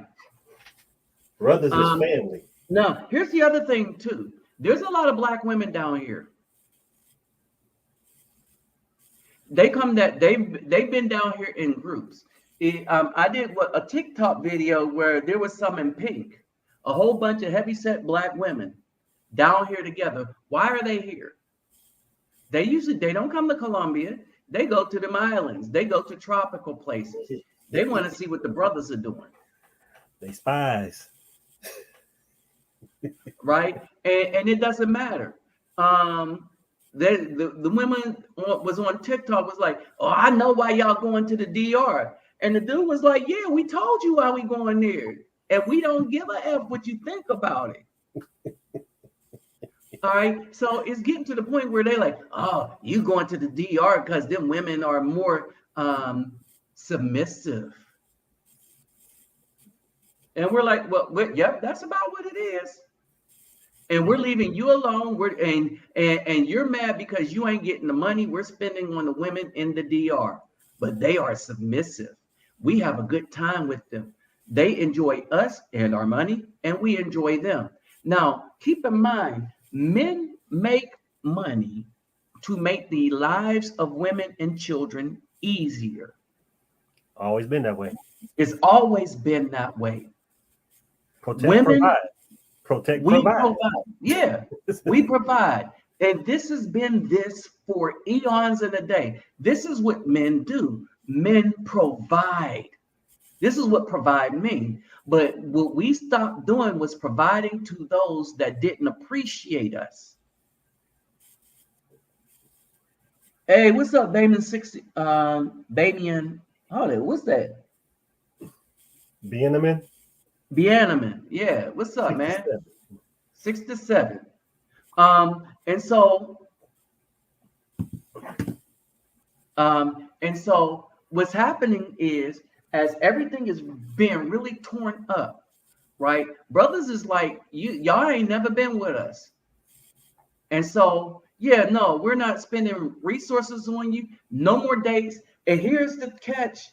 S2: Brothers is family.
S1: Now, here's the other thing too. There's a lot of black women down here. They've been down here in groups. I did a TikTok video where there was some in pink, a whole bunch of heavyset black women down here together. Why are they here? They don't come to Colombia. They go to them islands. They go to tropical places. They want to see what the brothers are doing.
S2: They spies.
S1: Right? And it doesn't matter. The women was on TikTok was like, oh, I know why y'all going to the DR. And the dude was like, yeah, we told you why we going there. And we don't give a F what you think about it. All right. So it's getting to the point where they're like, oh, you going to the DR because them women are more submissive. And we're like, well, yep, that's about what it is. And we're leaving you alone. And you're mad because you ain't getting the money we're spending on the women in the DR. But they are submissive. We have a good time with them. They enjoy us and our money, and we enjoy them. Now, keep in mind, men make money to make the lives of women and children easier.
S2: Always been that way.
S1: It's always been that way.
S2: Protect,
S1: Women,
S2: provide. Protect,
S1: we
S2: provide.
S1: Yeah, we provide. And this has been this for eons and a day. This is what men do. Men provide. This is what provide mean. But what we stopped doing was providing to those that didn't appreciate us. Hey, what's up, Damon 60? Damian, hold it, what's that?
S2: Bianaman?
S1: Bianaman. Yeah, what's up, man? 67. And so what's happening is, as everything is being really torn up, right? Brothers is like, y'all ain't never been with us. And so, yeah, no, we're not spending resources on you. No more dates. And here's the catch.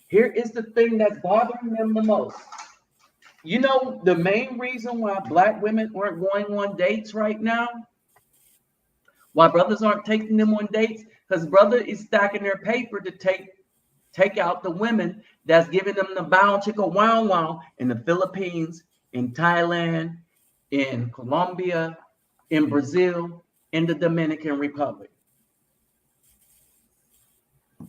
S1: Here is the thing that's bothering them the most. You know, the main reason why Black women aren't going on dates right now, why brothers aren't taking them on dates, because brother is stacking their paper to take out the women that's giving them the bow chicka wow wow in the Philippines, in Thailand, in Colombia, in Brazil, in the Dominican Republic.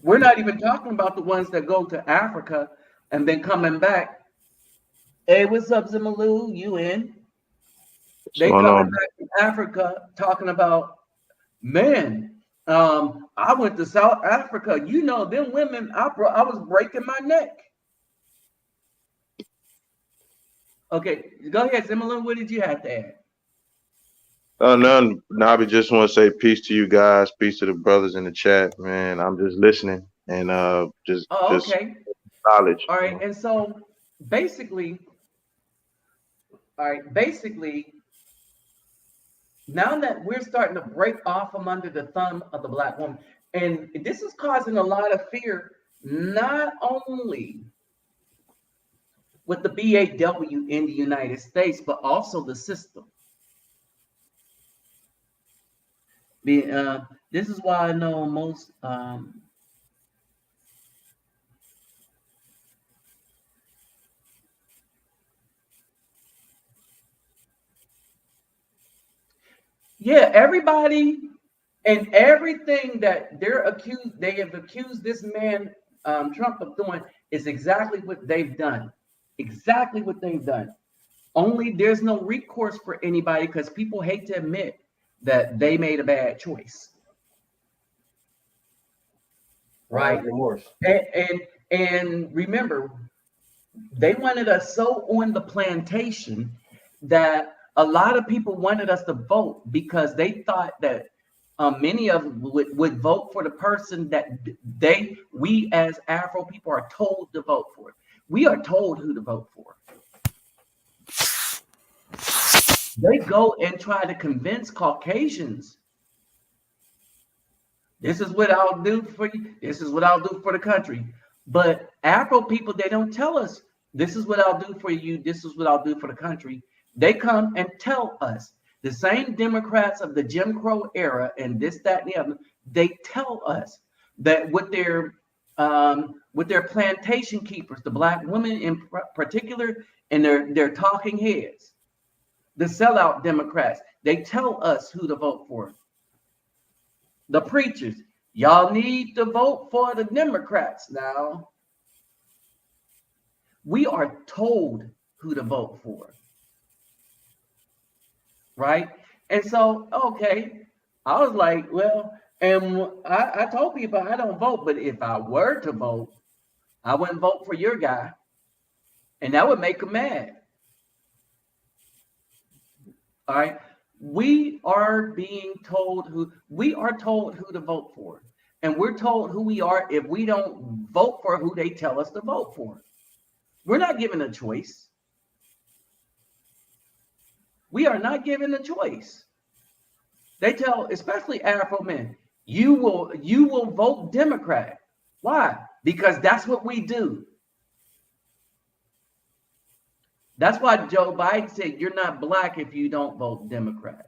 S1: We're not even talking about the ones that go to Africa and then coming back. Hey, what's up, Zimalou? You in? They coming back from Africa talking about, man, I went to South Africa. You know, them women, I was breaking my neck. Okay, go ahead, Zimalou. What did you have to add?
S4: None. Nabi, just want to say peace to you guys, peace to the brothers in the chat, man. I'm just listening and just
S1: okay.
S4: Knowledge.
S1: All right, and so basically, now that we're starting to break off from under the thumb of the Black woman, and this is causing a lot of fear, not only with the BAW in the United States, but also the system. This is why I know most everybody and everything that they have accused this man Trump of doing is exactly what they've done. Exactly what they've done. Only there's no recourse for anybody because people hate to admit that they made a bad choice. Right? And remember, they wanted us so on the plantation that a lot of people wanted us to vote because they thought that many of them would vote for the person that we as Afro people are told to vote for. We are told who to vote for. They go and try to convince Caucasians, this is what I'll do for you. This is what I'll do for the country. But Afro people, they don't tell us, this is what I'll do for you. This is what I'll do for the country. They come and tell us. The same Democrats of the Jim Crow era and this, that, and the other, they tell us that with their plantation keepers, the Black women in particular, and their talking heads, the sellout Democrats, they tell us who to vote for. The preachers, y'all need to vote for the Democrats now. We are told who to vote for. Right? And so, okay, I was like, well, and I told people I don't vote, but if I were to vote, I wouldn't vote for your guy. And that would make them mad. All right. We are being told who to vote for. And we're told who we are if we don't vote for who they tell us to vote for. We're not given a choice. We are not given a choice. They tell, especially Afro men, you will vote Democrat. Why? Because that's what we do. That's why Joe Biden said you're not Black if you don't vote Democrat.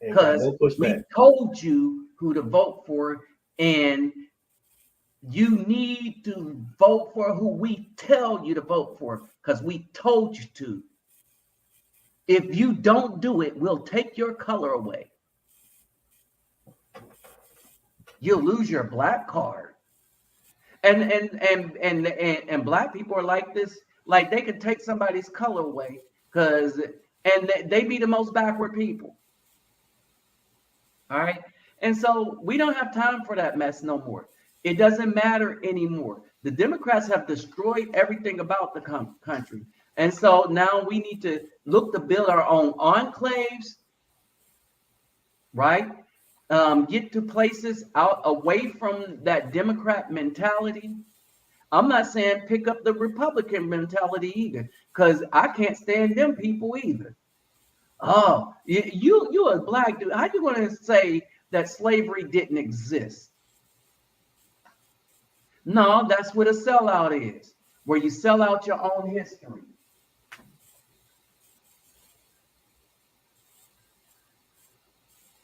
S2: Ain't got
S1: because
S2: no
S1: we
S2: pushback.
S1: told you who to vote for, and you need to vote for who we tell you to vote for because we told you to. If you don't do it, we'll take your color away. You'll lose your black card. And black people are like this, like they could take somebody's color away because they be the most backward people. All right. And so we don't have time for that mess no more. It doesn't matter anymore. The Democrats have destroyed everything about the country. And so now we need to look to build our own enclaves, right? Get to places out away from that Democrat mentality. I'm not saying pick up the Republican mentality either, because I can't stand them people either. Oh, you a black dude. How you going to say that slavery didn't exist? No, that's what a sellout is, where you sell out your own history.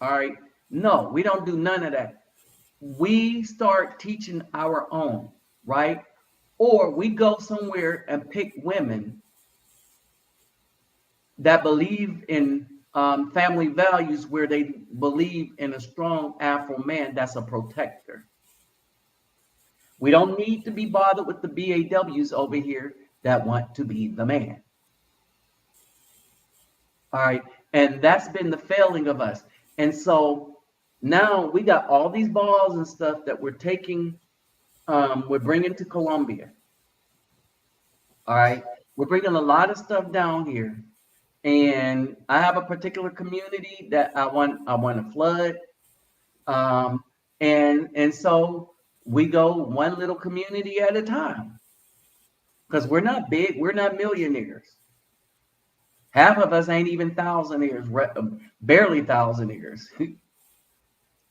S1: All right. No, we don't do none of that. We start teaching our own, right? Or we go somewhere and pick women that believe in family values, where they believe in a strong Afro man that's a protector. We don't need to be bothered with the BAWs over here that want to be the man. All right. And that's been the failing of us. And so now we got all these balls and stuff that we're taking, we're bringing to Colombia. All right. We're bringing a lot of stuff down here. And I have a particular community that I want to flood. And so we go one little community at a time. Because we're not big, we're not millionaires. Half of us ain't even thousandaires, barely thousandaires.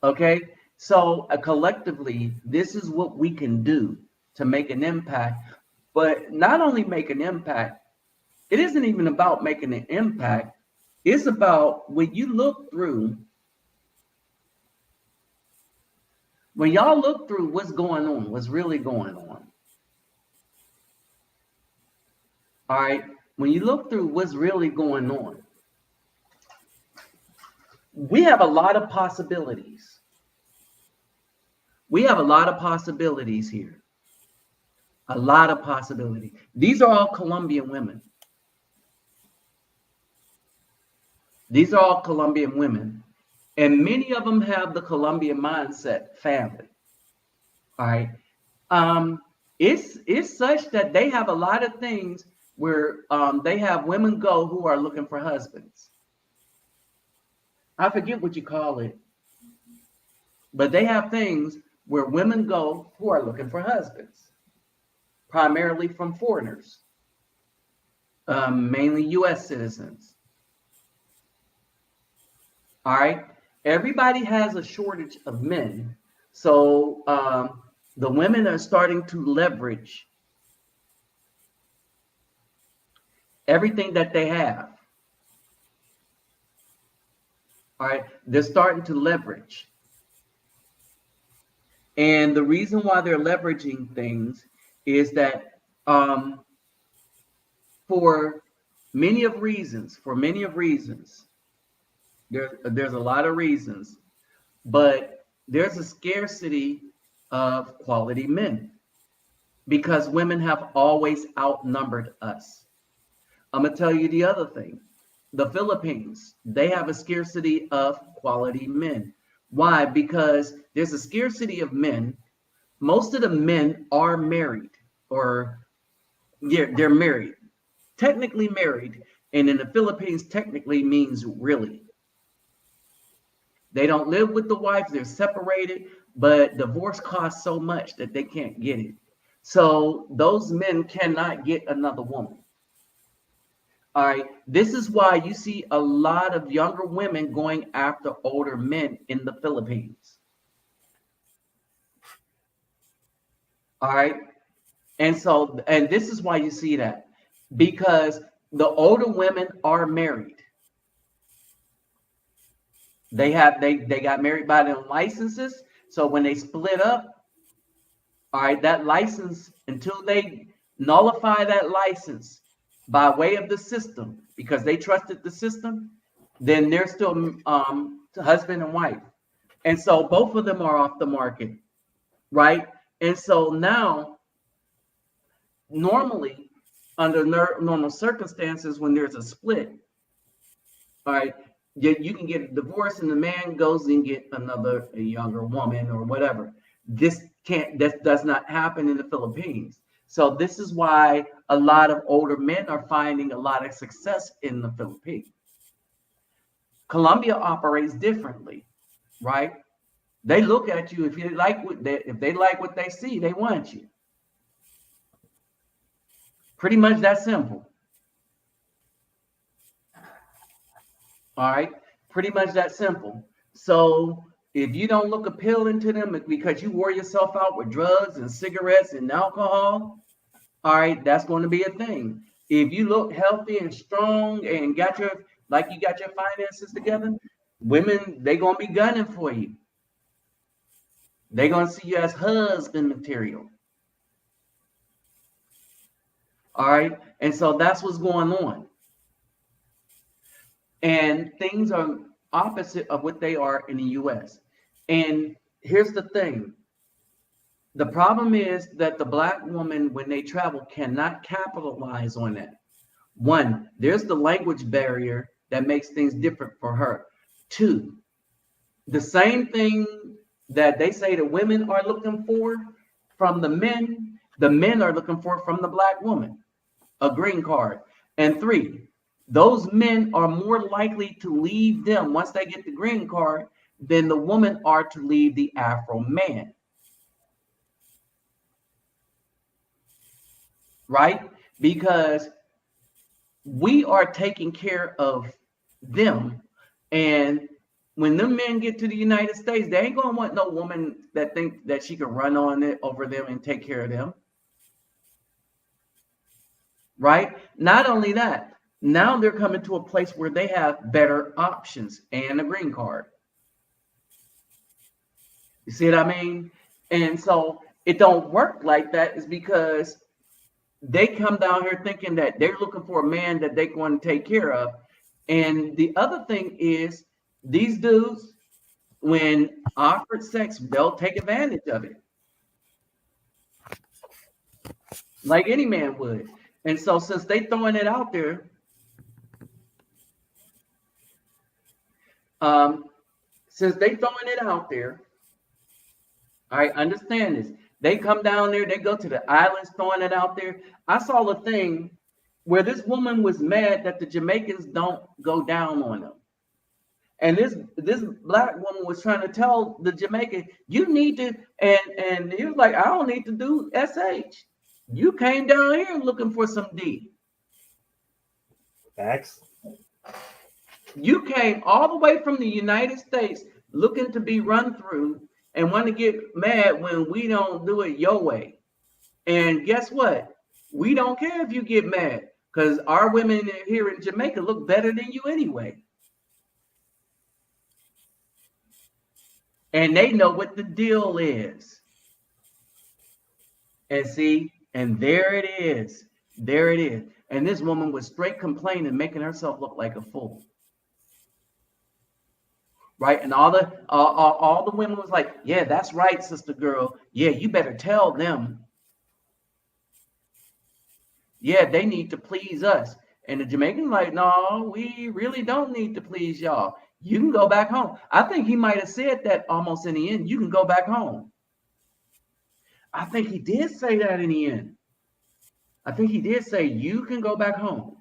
S1: Okay, so collectively, this is what we can do to make an impact. But not only make an impact, it isn't even about making an impact. It's about when you look through, when y'all look through what's going on, what's really going on. All right, when you look through what's really going on, we have a lot of possibilities. We have a lot of possibilities here. A lot of possibilities. These are all Colombian women. These are all Colombian women. And many of them have the Colombian mindset family. All right. It's such that they have a lot of things where they have women go who are looking for husbands. I forget what you call it. But they have things where women go who are looking for husbands, primarily from foreigners, mainly U.S. citizens. All right. Everybody has a shortage of men. So the women are starting to leverage everything that they have. All right. They're starting to leverage. And the reason why they're leveraging things is that for many of reasons, there's a lot of reasons, but there's a scarcity of quality men because women have always outnumbered us. I'm going to tell you the other thing. The Philippines, they have a scarcity of quality men. Why? Because there's a scarcity of men. Most of the men are married, or they're married, technically married. And in the Philippines, technically means really. They don't live with the wife, they're separated, but divorce costs so much that they can't get it. So those men cannot get another woman. All right. This is why you see a lot of younger women going after older men in the Philippines. All right. And this is why you see that, because the older women are married. They got married by them licenses. So when they split up, all right, that license, until they nullify that license by way of the system, because they trusted the system, then they're still husband and wife. And so both of them are off the market, right? And so now, normally, under normal circumstances, when there's a split, all right, you can get a divorce and the man goes and get a younger woman or whatever. That does not happen in the Philippines. So this is why a lot of older men are finding a lot of success in the Philippines. Colombia operates differently, right? They look at you. If they like what they see, they want you. Pretty much that simple. All right, pretty much that simple. So if you don't look appealing to them because you wore yourself out with drugs and cigarettes and alcohol, all right, that's going to be a thing. If you look healthy and strong and you got your finances together, women, they're going to be gunning for you. They're going to see you as husband material. All right, and so that's what's going on. And things are opposite of what they are in the U.S. And here's the thing. The problem is that the Black woman, when they travel, cannot capitalize on that. One, there's the language barrier that makes things different for her. Two, the same thing that they say the women are looking for from the men are looking for from the Black woman, a green card. And three, those men are more likely to leave them once they get the green card than the women are to leave the Afro man. Right? Because we are taking care of them. And when them men get to the United States, they ain't gonna want no woman that think that she can run on it over them and take care of them. Right? Not only that, now they're coming to a place where they have better options and a green card. You see what I mean? And so it don't work like that is because they come down here thinking that they're looking for a man that they're going to take care of. And the other thing is these dudes, when offered sex, they'll take advantage of it. Like any man would. And so since they throwing it out there, all right, understand this. They come down there, they go to the islands throwing it out there. I saw a thing where this woman was mad that the Jamaicans don't go down on them. And this Black woman was trying to tell the Jamaican, you need to, and he was like, I don't need to do SH. You came down here looking for some D.
S2: Facts.
S1: You came all the way from the United States looking to be run through and want to get mad when we don't do it your way. And guess what? We don't care if you get mad because our women here in Jamaica look better than you anyway. And they know what the deal is. And see, and there it is. There it is. And this woman was straight complaining, making herself look like a fool. Right? And all the women was like, yeah, that's right, sister girl. Yeah, you better tell them. Yeah, they need to please us. And the Jamaican's like, no, we really don't need to please y'all. You can go back home. I think he might have said that almost in the end. You can go back home. I think he did say that in the end. I think he did say you can go back home.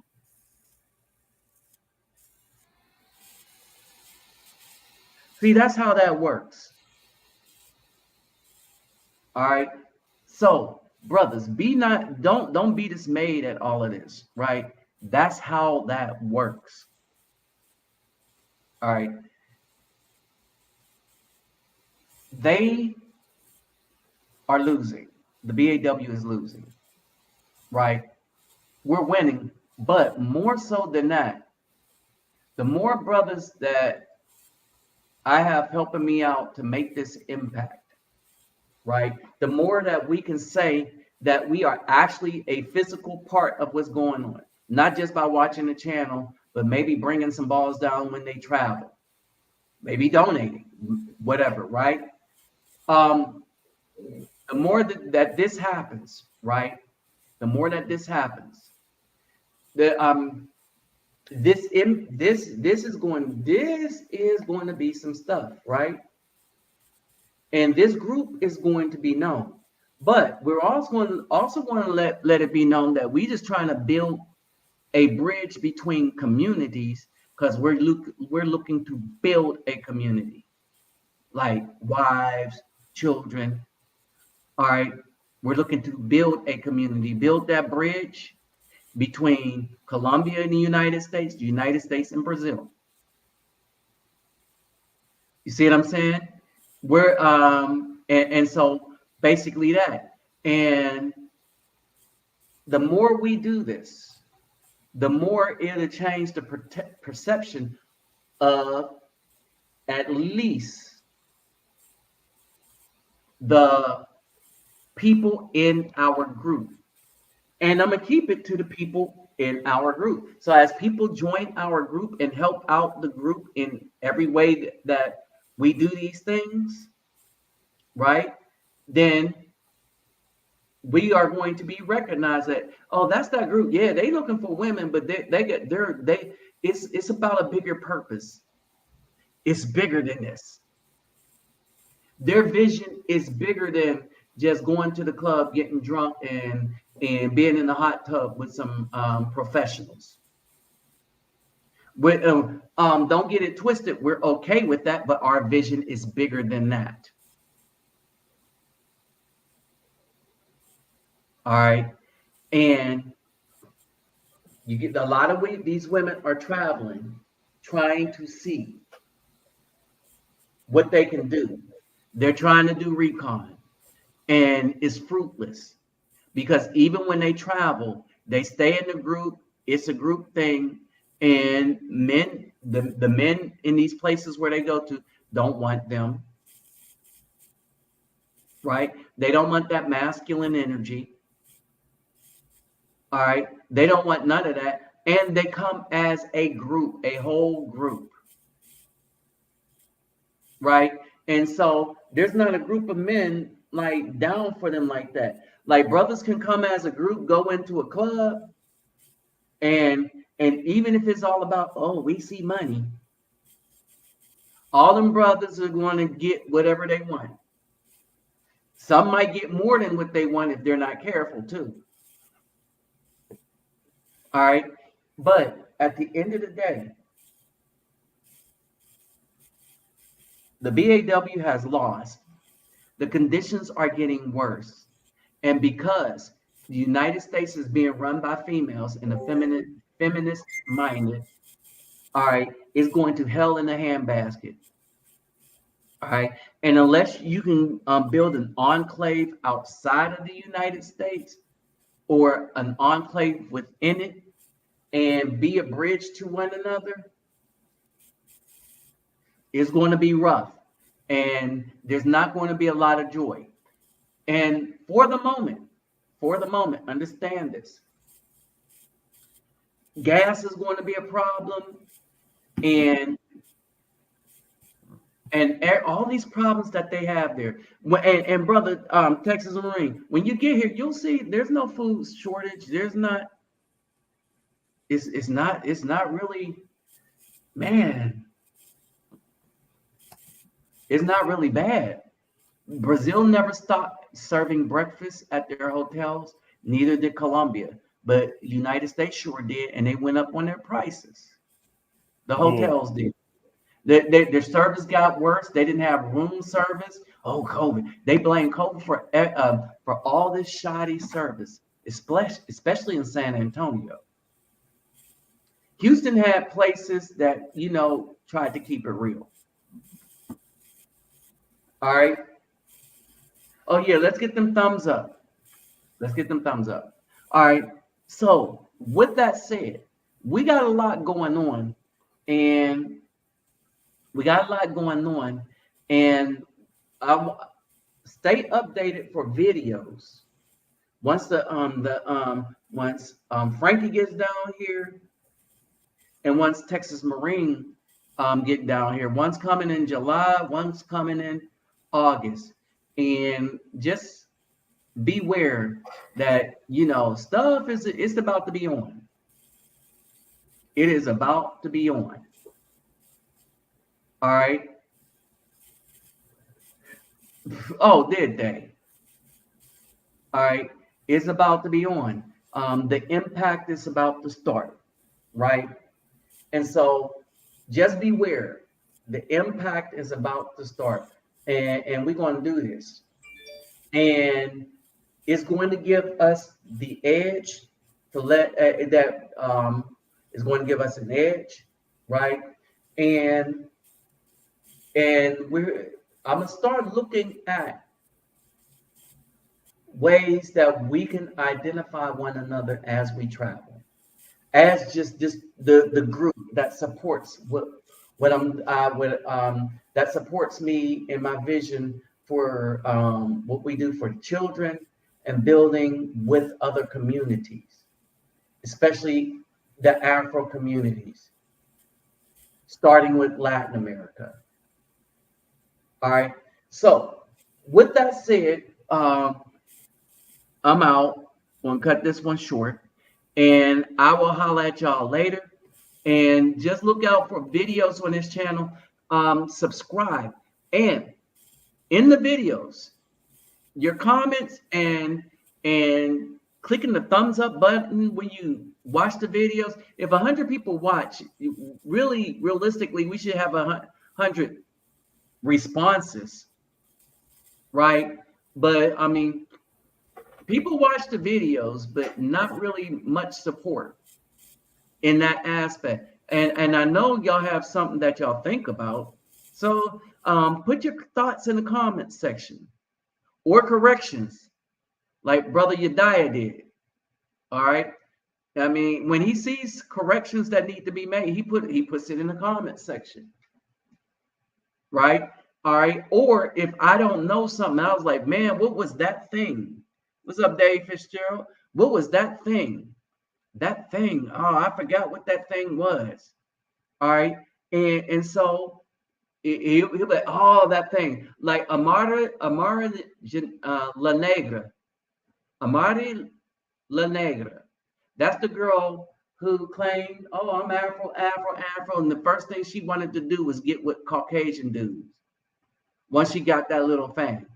S1: See, that's how that works. All right. So, brothers, don't be dismayed at all of this, right? That's how that works. All right. They are losing. The BAW is losing, right? We're winning, but more so than that, the more brothers that I have helping me out to make this impact, right? The more that we can say that we are actually a physical part of what's going on, not just by watching the channel, but maybe bringing some balls down when they travel, maybe donating, whatever, right? The more that this happens, right? The more that this happens, the this is going to be some stuff, right? And this group is going to be known, but we're also going to let it be known that we just trying to build a bridge between communities, because we're looking to build a community, like wives, children. All right, we're looking to build a community, build that bridge between Colombia and the United States and Brazil. You see what I'm saying? We're and so basically that. And the more we do this, the more it'll change the perception of at least the people in our group. And I'm gonna keep it to the people in our group. So as people join our group and help out the group in every way that we do these things, right? Then we are going to be recognized that, oh, that's that group. Yeah, they looking for women, but it's about a bigger purpose. It's bigger than this. Their vision is bigger than just going to the club, getting drunk, and being in the hot tub with some professionals. Don't get it twisted. We're okay with that, but our vision is bigger than that. All right, and you get a lot of these women are traveling, trying to see what they can do. They're trying to do recon, and it's fruitless, because even when they travel, they stay in the group. It's a group thing, and the men in these places where they go to don't want them, right? They don't want that masculine energy. All right, they don't want none of that, and they come as a group, a whole group, right? And so there's not a group of men like down for them like that. Like brothers can come as a group, go into a club, and even if it's all about, oh, we see money, all them brothers are going to get whatever they want. Some might get more than what they want if they're not careful too. All right, but at the end of the day, the BAW has lost. The conditions are getting worse. And because the United States is being run by females and a feminist minded, all right, it's going to hell in a handbasket. All right. And unless you can build an enclave outside of the United States or an enclave within it and be a bridge to one another, it's going to be rough. And there's not going to be a lot of joy. And for the moment, understand this. Gas is going to be a problem, and all these problems that they have there. And brother, Texas Marine, when you get here, you'll see there's no food shortage. There's not. It's not really, man. It's not really bad. Brazil never stopped serving breakfast at their hotels. Neither did Colombia, but United States sure did, and they went up on their prices. The hotels did. Their service got worse. They didn't have room service. Oh, COVID! They blame COVID for all this shoddy service, especially in San Antonio. Houston had places that tried to keep it real. All right. Oh yeah, let's get them thumbs up. All right. So with that said, we got a lot going on, and We got a lot going on, and stay updated for videos. Once Frankie gets down here, and once Texas Marine get down here, one's coming in July, one's coming in August, and just beware that stuff it's about to be on. It is about to be on. All right. Oh, did they? All right. It's about to be on. The impact is about to start, right? And so just beware. The impact is about to start. And we're going to do this. And it's going to give us the edge to let is going to give us an edge, right? And I'm gonna start looking at ways that we can identify one another as we travel, as just the group that supports that supports me in my vision for what we do for children and building with other communities, especially the Afro communities, starting with Latin America. All right. So with that said, I'm out. I'm gonna cut this one short, and I will holler at y'all later. And just look out for videos on this channel. Subscribe, and in the videos, your comments and clicking the thumbs up button when you watch the videos. If 100 people watch, realistically, we should have 100 responses, right? But I mean, people watch the videos, but not really much support in that aspect. And I know y'all have something that y'all think about. So put your thoughts in the comments section or corrections, like Brother Yediah did. All right. I mean, when he sees corrections that need to be made, he puts it in the comment section. Right? All right. Or if I don't know something, I was like, man, what was that thing? What's up, Dave Fitzgerald? What was that thing? That thing. Oh, I forgot what that thing was. All right. And so he'll be like, oh, that thing. Like Amara La Negra. Amari La Negra. That's the girl who claimed, oh, I'm Afro. And the first thing she wanted to do was get with Caucasian dudes once she got that little fame.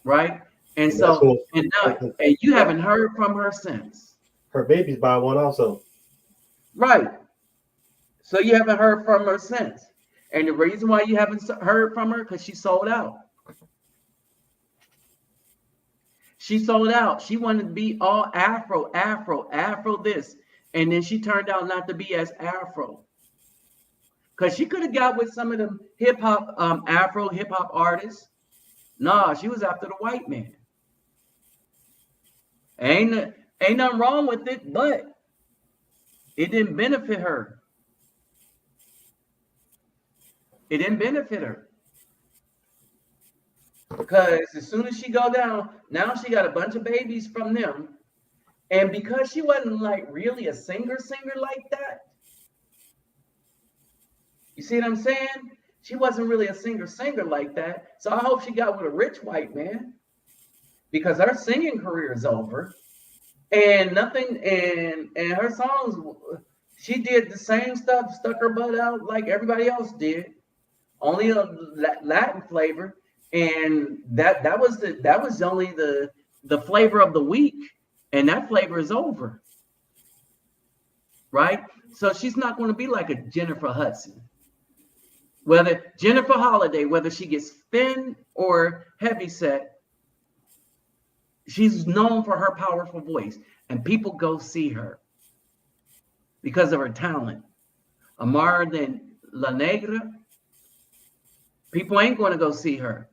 S1: Right? And so, and you haven't heard from her since.
S2: Her baby's by one also.
S1: Right. So you haven't heard from her since. And the reason why you haven't heard from her, because she sold out. She sold out. She wanted to be all Afro this. And then she turned out not to be as Afro. Because she could have got with some of them hip-hop, Afro hip-hop artists. Nah, she was after the white man. Ain't nothing wrong with it, but it didn't benefit her. It didn't benefit her. Because as soon as she go down, now she got a bunch of babies from them. And because she wasn't like really a singer like that. You see what I'm saying? She wasn't really a singer like that. So I hope she got with a rich white man. Because her singing career is over. And her songs, she did the same stuff, stuck her butt out like everybody else did. Only a Latin flavor. And that was only the flavor of the week, and that flavor is over, right? So she's not going to be like a Jennifer Hudson. Whether Jennifer Holiday, whether she gets thin or heavyset, she's known for her powerful voice, and people go see her because of her talent. Amara La Negra, people ain't going to go see her.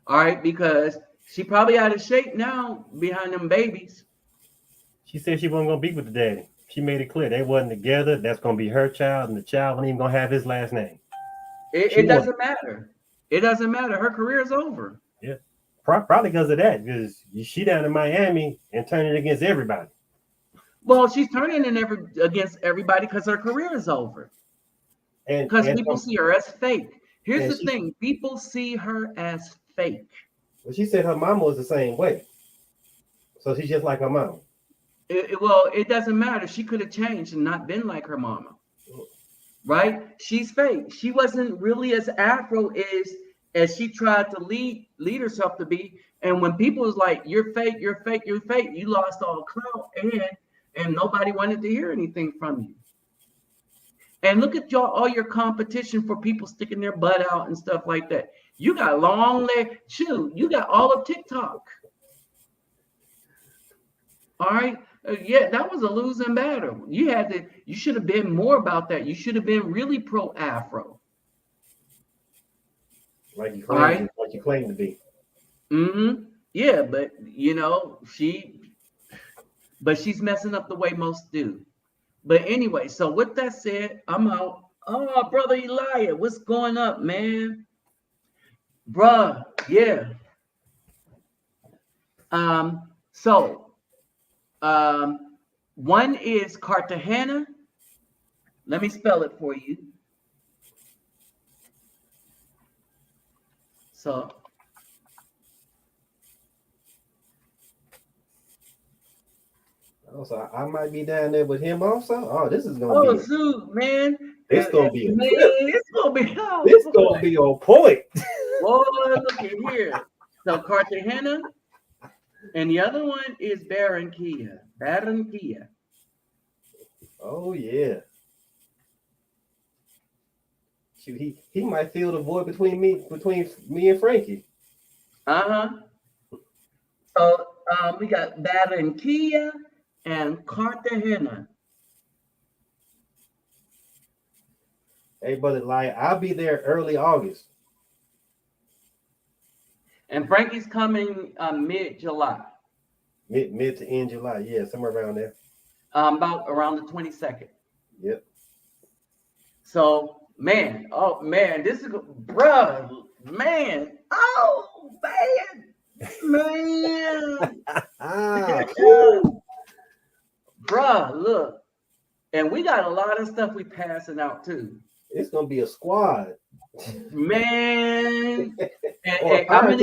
S1: All right, because she probably out of shape now behind them babies.
S2: She said she wasn't gonna be with the daddy. She made it clear they wasn't together. That's gonna be her child, and the child wasn't even gonna have his last name.
S1: It doesn't matter. It doesn't matter. Her career is over.
S2: Yeah, probably because of that. Because she down in Miami and turning against everybody.
S1: Well, she's turning against everybody because her career is over.
S2: And
S1: Because people see her as fake. Here's
S2: and
S1: the thing: people see her as fake.
S2: Well, she said her mama was the same way, so she's just like her mama.
S1: Well, it doesn't matter. She could have changed and not been like her mama, right? She's fake. She wasn't really as Afro as she tried to lead herself to be. And when people was like, "You're fake, you're fake, you're fake," you lost all clout, and nobody wanted to hear anything from you. And look at all your competition for people sticking their butt out and stuff like that. You got long legs. Shoot, you got all of TikTok. All right. Yeah, that was a losing battle. You should have been more about that. You should have been really pro-Afro.
S2: Like you claim, like you claim to be.
S1: Mm-hmm. Yeah, but she's messing up the way most do. But anyway, so with that said, I'm out. Oh, brother Elijah, what's going up, man? Bruh, yeah. One is Cartagena. Let me spell it for you. So
S2: I might be down there with him also. Oh, this is gonna be.
S1: Shoot, man.
S2: It's gonna be.
S1: It's
S2: gonna be on point.
S1: Boy, look at here. So Cartagena, and the other one is Barranquilla.
S2: Oh yeah. Shoot, he might fill the void between me and Frankie.
S1: So we got Barranquilla and Cartagena.
S2: Hey, brother, I'll be there early August.
S1: And Frankie's coming mid-July.
S2: Mid to end July, yeah, somewhere around there.
S1: About around the 22nd.
S2: Yep.
S1: So, man, this is bruh, man. Oh, man. Bruh, look. And we got a lot of stuff we passing out too.
S2: It's gonna be a squad.
S1: Man. And I'm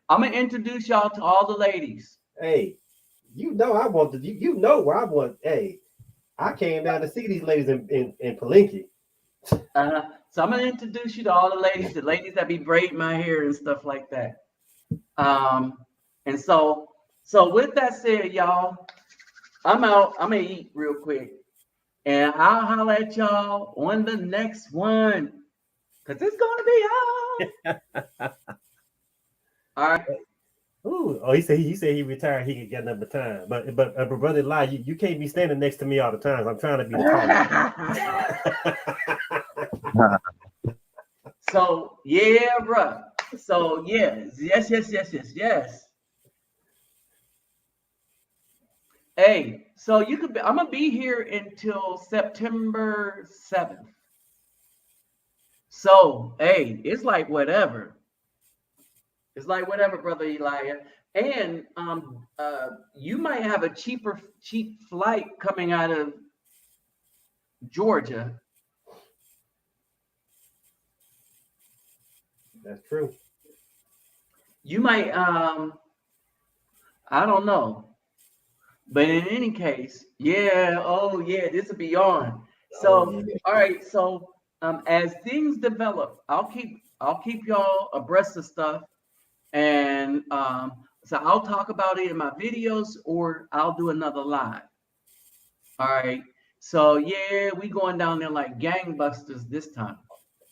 S1: gonna introduce y'all to all the ladies.
S2: Hey, you know I want to. You know where I want. Hey, I came down to see these ladies in Palenque.
S1: So I'm gonna introduce you to all the ladies that be braiding my hair and stuff like that. And so with that said, y'all, I'm out. I'm gonna eat real quick, and I'll holler at y'all on the next one, cause it's gonna be out. All right.
S2: Ooh, oh, he said he retired. He could get another time, but brother, you can't be standing next to me all the time. I'm trying to be the
S1: So yeah, bro. So yes. Hey, so you could. I'm gonna be here until September 7th. So hey, it's like whatever. It's like whatever, brother Elijah. And you might have a cheap flight coming out of Georgia.
S2: That's true.
S1: You might, I don't know. But in any case, yeah, this will be on. So, all right, so as things develop, I'll keep y'all abreast of stuff. And so I'll talk about it in my videos, or I'll do another live. All right. So yeah, we going down there like gangbusters this time.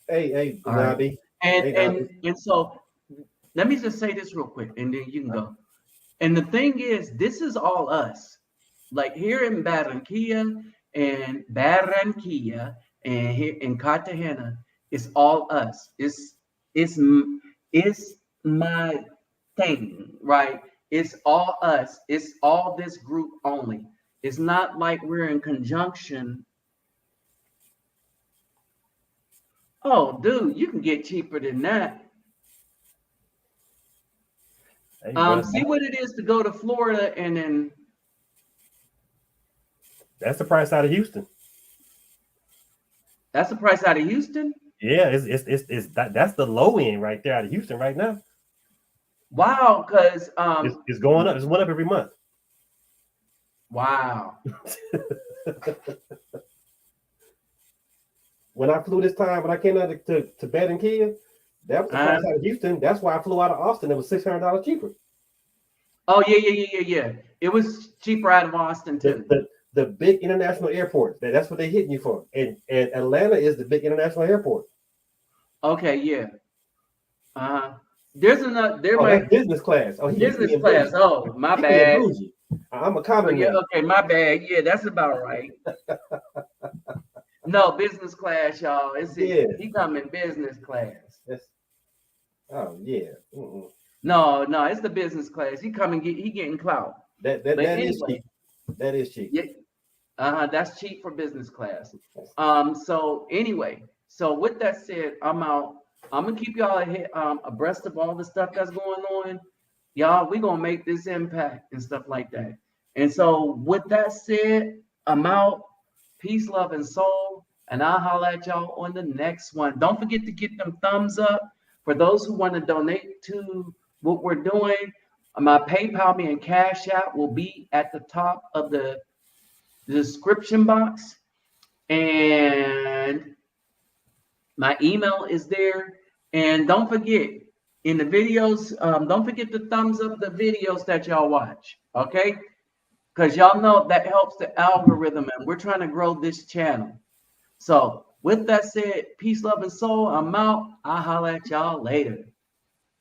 S2: Hey, Nabi.
S1: Right. And so let me just say this real quick, and then you can go. And the thing is, this is all us. Like here in Barranquilla and here in Cartagena, it's all us. It's my thing, right? It's all us. It's all this group only. It's not like we're in conjunction. Oh, dude, you can get cheaper than that.
S2: Hey, brother,
S1: See what it is to go to Florida and then
S2: that's the price out of Houston.
S1: that's the price out of Houston.
S2: Yeah, that's the low end right there out of Houston right now.
S1: Wow, because
S2: It's going up. It's went up every month.
S1: wow.
S2: When I flew this time, when I came out to bed in Kia, that was the price out of Houston. That's why I flew out of Austin. It was $600 cheaper.
S1: Oh yeah. It was cheaper out of Austin too.
S2: The big international airport. That's what they're hitting you for. And Atlanta is the big international airport.
S1: Okay, yeah. There's another. There
S2: that's business class. Oh,
S1: business class. Oh, my bad.
S2: I'm a common.
S1: Yeah, okay, my bad. Yeah, that's about right. No, business class, y'all. He come in business class.
S2: Oh yeah. Mm-mm.
S1: No, it's the business class. He getting clout.
S2: That is cheap. That is cheap.
S1: Yeah. That's cheap for business class. So anyway, so with that said, I'm out. I'm gonna keep y'all abreast of all the stuff that's going on. Y'all, we're gonna make this impact and stuff like that. And so with that said, I'm out. Peace, love, and soul. And I'll holler at y'all on the next one. Don't forget to get them thumbs up. For those who want to donate to what we're doing, my PayPal me and Cash App will be at the top of the description box. And my email is there. And don't forget, in the videos, don't forget to thumbs up the videos that y'all watch, okay? Because y'all know that helps the algorithm, and we're trying to grow this channel. So with that said, peace, love, and soul. I'm out. I'll holler at y'all later.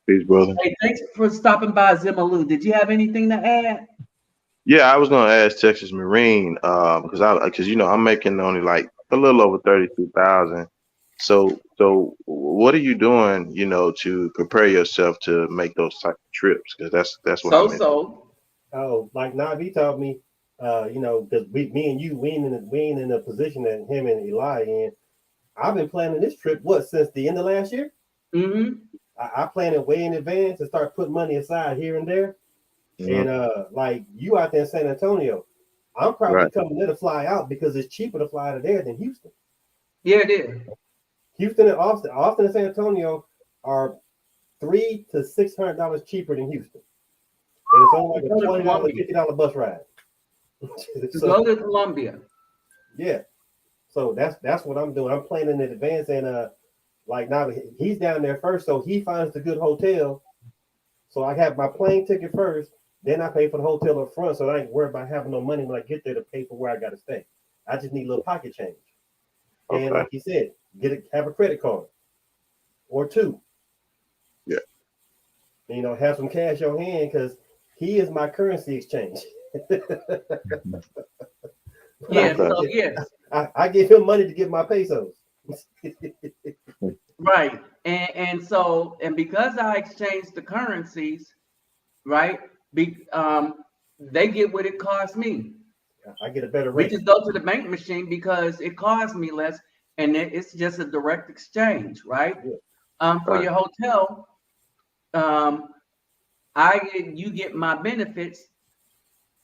S4: Peace, brother.
S1: Hey, thanks for stopping by, Zimalou. Did you have anything to add?
S4: Yeah, I was gonna ask Texas Marine because I'm making only like a little over 32,000. So what are you doing, to prepare yourself to make those type of trips? Because that's what I'm in.
S2: Oh, like Navi taught me, because me and you, we ain't in a position that him and Eli in. I've been planning this trip since the end of last year.
S1: Mm-hmm.
S2: I planned it way in advance and start putting money aside here and there.
S4: Mm-hmm.
S2: And like you out there in San Antonio, I'm probably coming there to fly out because it's cheaper to fly to there than Houston.
S1: Yeah, it is.
S2: Houston and Austin and San Antonio are $300 to $600 cheaper than Houston. And it's only like a $20, $50 bus ride.
S1: Go to Colombia.
S2: Yeah. So that's what I'm doing. I'm planning in advance, and like now he's down there first, so he finds the good hotel. So I have my plane ticket first, then I pay for the hotel up front, so I ain't worried about having no money when I get there to pay for where I gotta stay. I just need a little pocket change. Okay. And like he said, have a credit card or two.
S4: Yeah.
S2: Have some cash on hand because he is my currency exchange.
S1: Yeah, so yes.
S2: I give him money to get my pesos.
S1: Right. And so because I exchanged the currencies, right? They get what it costs me.
S2: I get a better rate.
S1: We just go to the bank machine because it costs me less, and it's just a direct exchange, right? Yeah. For your hotel, you get my benefits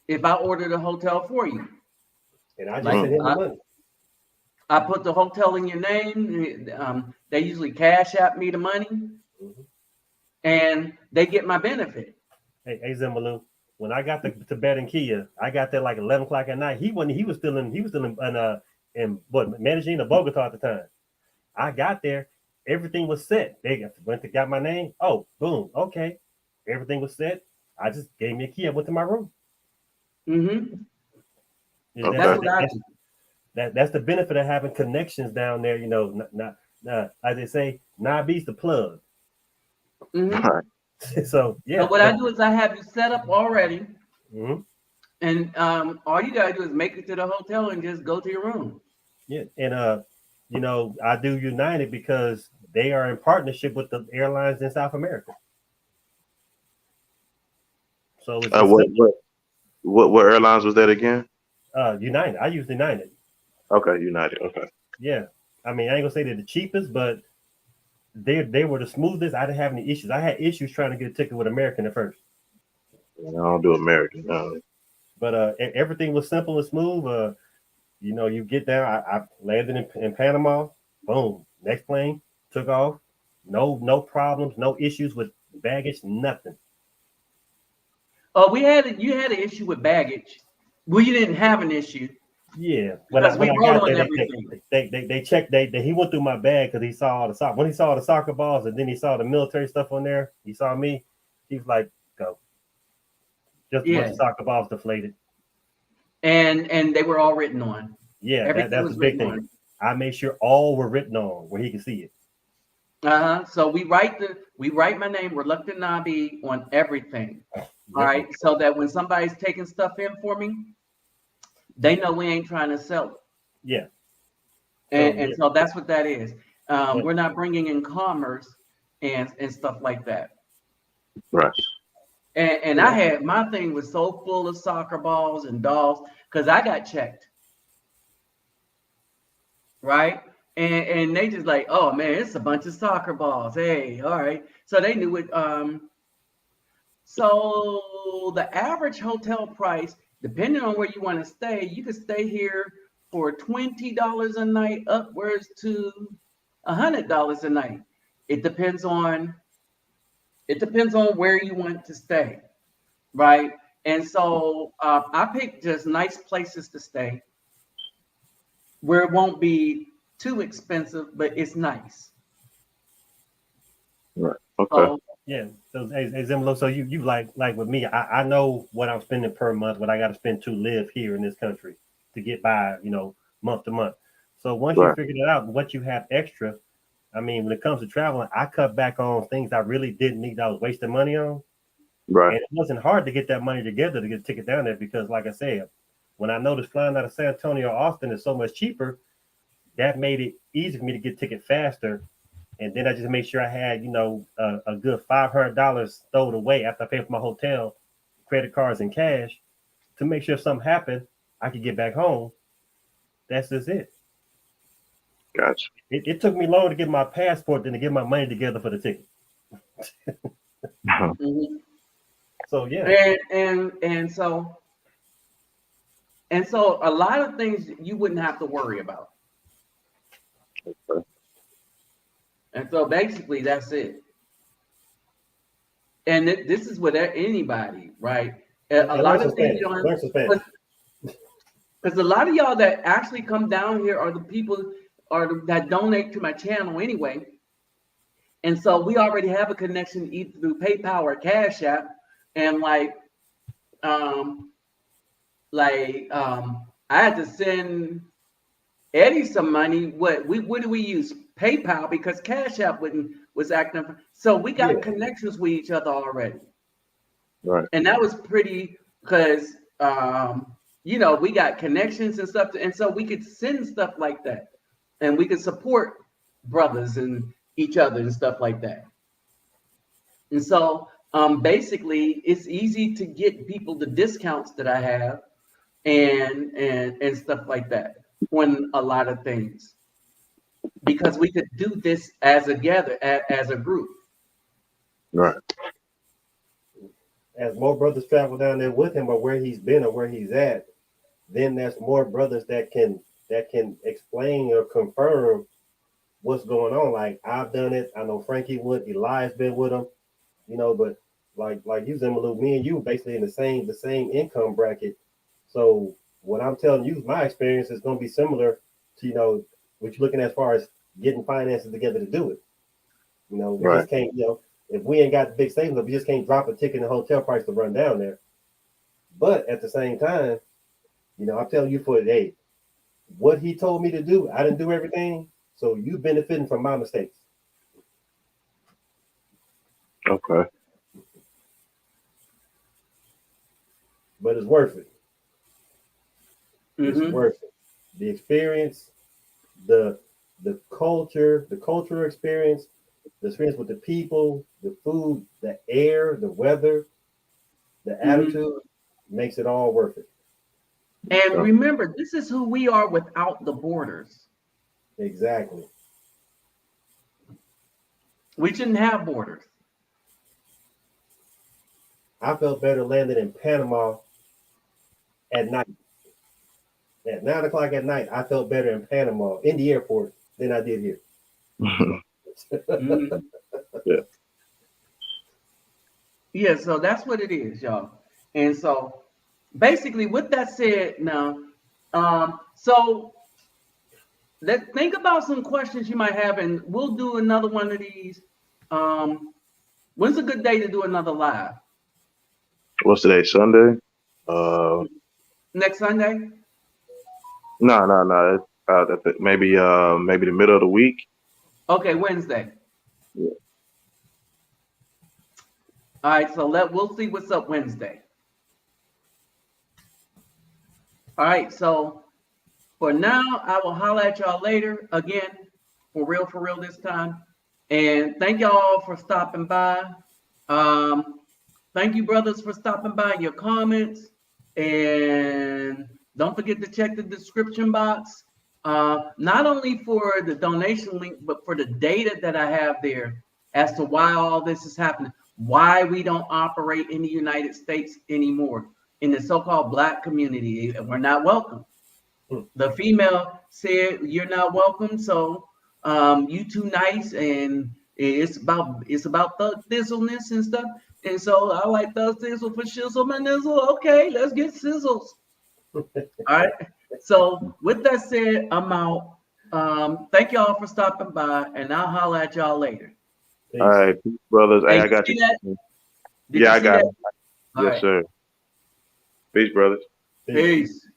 S1: if I order the hotel for you.
S2: And I just send him the money.
S1: I put the hotel in your name. They usually cash out me the money, and they get my benefit.
S2: Hey Zimalou, when I got to bed in Kia, I got there like 11 o'clock at night. He was still in Medellin or Bogota at the time. I got there, everything was set. They got my name. Oh, boom, okay, everything was set. I just gave me a key. I went to my room.
S1: Mm-hmm.
S2: Okay. That's the benefit of having connections down there. Not as they say, Nabi's the plug.
S1: Mm-hmm.
S2: So yeah.
S1: So what I do is I have you set up already, and all you gotta do is make it to the hotel and just go to your room.
S2: Yeah, and I do United because they are in partnership with the airlines in South America. So it's
S4: what airlines was that again?
S2: United. I use United.
S4: Okay, United. Okay.
S2: Yeah. I mean, I ain't gonna say they're the cheapest, but they were the smoothest. I didn't have any issues. I had issues trying to get a ticket with American at first,
S4: I don't do American. No.
S2: but everything was simple and smooth. You get down. I landed in Panama. Boom. Next plane took off. No problems. No issues with baggage. Nothing.
S1: Oh, you had an issue with baggage. We didn't have an issue
S2: Yeah.
S1: because
S2: When
S1: we
S2: I
S1: wrote
S2: got
S1: on
S2: there,
S1: everything.
S2: they checked. He went through my bag because he saw all the soccer. When he saw the soccer balls and then he saw the military stuff on there, he saw me. He was like, "Go." Just a bunch
S1: Yeah,
S2: of soccer balls deflated.
S1: and they were all written on.
S2: Yeah,
S1: Everything
S2: that's the
S1: was
S2: big
S1: written
S2: thing.
S1: on.
S2: I made sure all were written on where he could see it.
S1: So we write my name, Reluctant Nabi, on everything. All
S2: Yep.
S1: right, so that when somebody's taking stuff in for me, they know we ain't trying to sell it.
S2: Yeah.
S1: And so that's what that is.
S2: Yeah.
S1: We're not bringing in commerce and stuff like that.
S4: Right.
S1: And I had my thing was so full of soccer balls and dolls because I got checked, right? And they just like, oh man, it's a bunch of soccer balls. Hey, all right. So they knew it. So the average hotel price, depending on where you want to stay, you could stay here for $20 a night, upwards to $100 a night. It depends on where you want to stay, right? And so I picked just nice places to stay where it won't be too expensive, but it's nice.
S4: Right. Okay.
S1: So
S2: Yeah. So hey, Zemlo, so you like with me, I know what I'm spending per month, what I got to spend to live here in this country to get by, month to month. So once you
S4: Right.
S2: figure it out, what you have extra, I mean, when it comes to traveling, I cut back on things I really didn't need. I was wasting money on,
S4: Right.
S2: and it wasn't hard to get that money together to get a ticket down there because, like I said, when I noticed flying out of San Antonio, Austin is so much cheaper, that made it easy for me to get a ticket faster. And then I just made sure I had, a good $500 stowed away after I paid for my hotel, credit cards, and cash to make sure if something happened, I could get back home. That's just it.
S4: Gotcha.
S2: It took me longer to get my passport than to get my money together for the ticket.
S1: mhm.
S2: So yeah,
S1: and so a lot of things you wouldn't have to worry about.
S4: Okay.
S1: And so basically that's it. And this is with anybody, right? A
S2: and
S1: lot
S2: learn
S1: of
S2: some
S1: things
S2: Spanish.
S1: you don't,
S2: Learn some Spanish.
S1: because a lot of y'all that actually come down here are the people that donate to my channel anyway. And so we already have a connection either through PayPal or Cash App. And um, I had to send Eddie some money. What do we use? PayPal, because Cash App was acting. So we got
S2: Yeah.
S1: connections with each other already.
S4: Right.
S1: And that was pretty because we got connections and stuff, and so we could send stuff like that, and we could support brothers and each other and stuff like that. And so basically, it's easy to get people the discounts that I have and stuff like that on a lot of things because we could do this as a group.
S4: Right.
S2: As more brothers travel down there with him or where he's been or where he's at, then there's more brothers that can explain or confirm what's going on. Like I've done it. I know Frankie would. Eli's been with him. But like you, Zimmerlu, me and you basically in the same income bracket. So what I'm telling you, my experience is going to be similar to what you're looking at as far as getting finances together to do it. We
S4: Right.
S2: just can't. If we ain't got big savings, we just can't drop a ticket and hotel price to run down there. But at the same time, I'm telling you hey, what he told me to do, I didn't do everything. So you benefiting from my mistakes.
S4: Okay.
S2: But it's worth it.
S1: Mm-hmm.
S2: It's worth it. The experience, the culture, the cultural experience, the experience with the people, the food, the air, the weather, the attitude makes it all worth it.
S1: And remember, this is who we are without the borders.
S2: Exactly.
S1: We shouldn't have borders.
S2: I felt better landing in Panama at night. At 9 o'clock at night, I felt better in Panama in the airport than I did here.
S1: Mhm.
S4: Yeah.
S1: Yeah, so that's what it is, y'all. And so basically with that said now, so let's think about some questions you might have, and we'll do another one of these. When's a good day to do another live?
S4: What's today? Sunday?
S1: Next Sunday?
S4: No. Maybe the middle of the week.
S1: Okay, Wednesday.
S4: Yeah.
S1: All right, so we'll see what's up Wednesday. All right, so for now, I will holler at y'all later again, for real this time. And thank y'all for stopping by. Thank you, brothers, for stopping by, your comments. And don't forget to check the description box, not only for the donation link, but for the data that I have there as to why all this is happening, why we don't operate in the United States anymore in the so-called Black community. We're not welcome. The female said, "You're not welcome, so you too nice," and it's about the thizzleness and stuff. And so I like the sizzle for shizzle my nizzle. Okay, let's get sizzles. All right. So with that said, I'm out. Thank y'all for stopping by, and I'll holler at y'all later.
S2: Peace.
S4: All right, peace, brothers. Hey, I got
S1: see
S4: you.
S1: that? Did
S4: Yeah,
S1: you
S4: I
S1: see
S4: got
S1: that?
S4: it.
S1: All
S4: Yes,
S1: right.
S4: sir. Peace, brothers.
S1: Peace.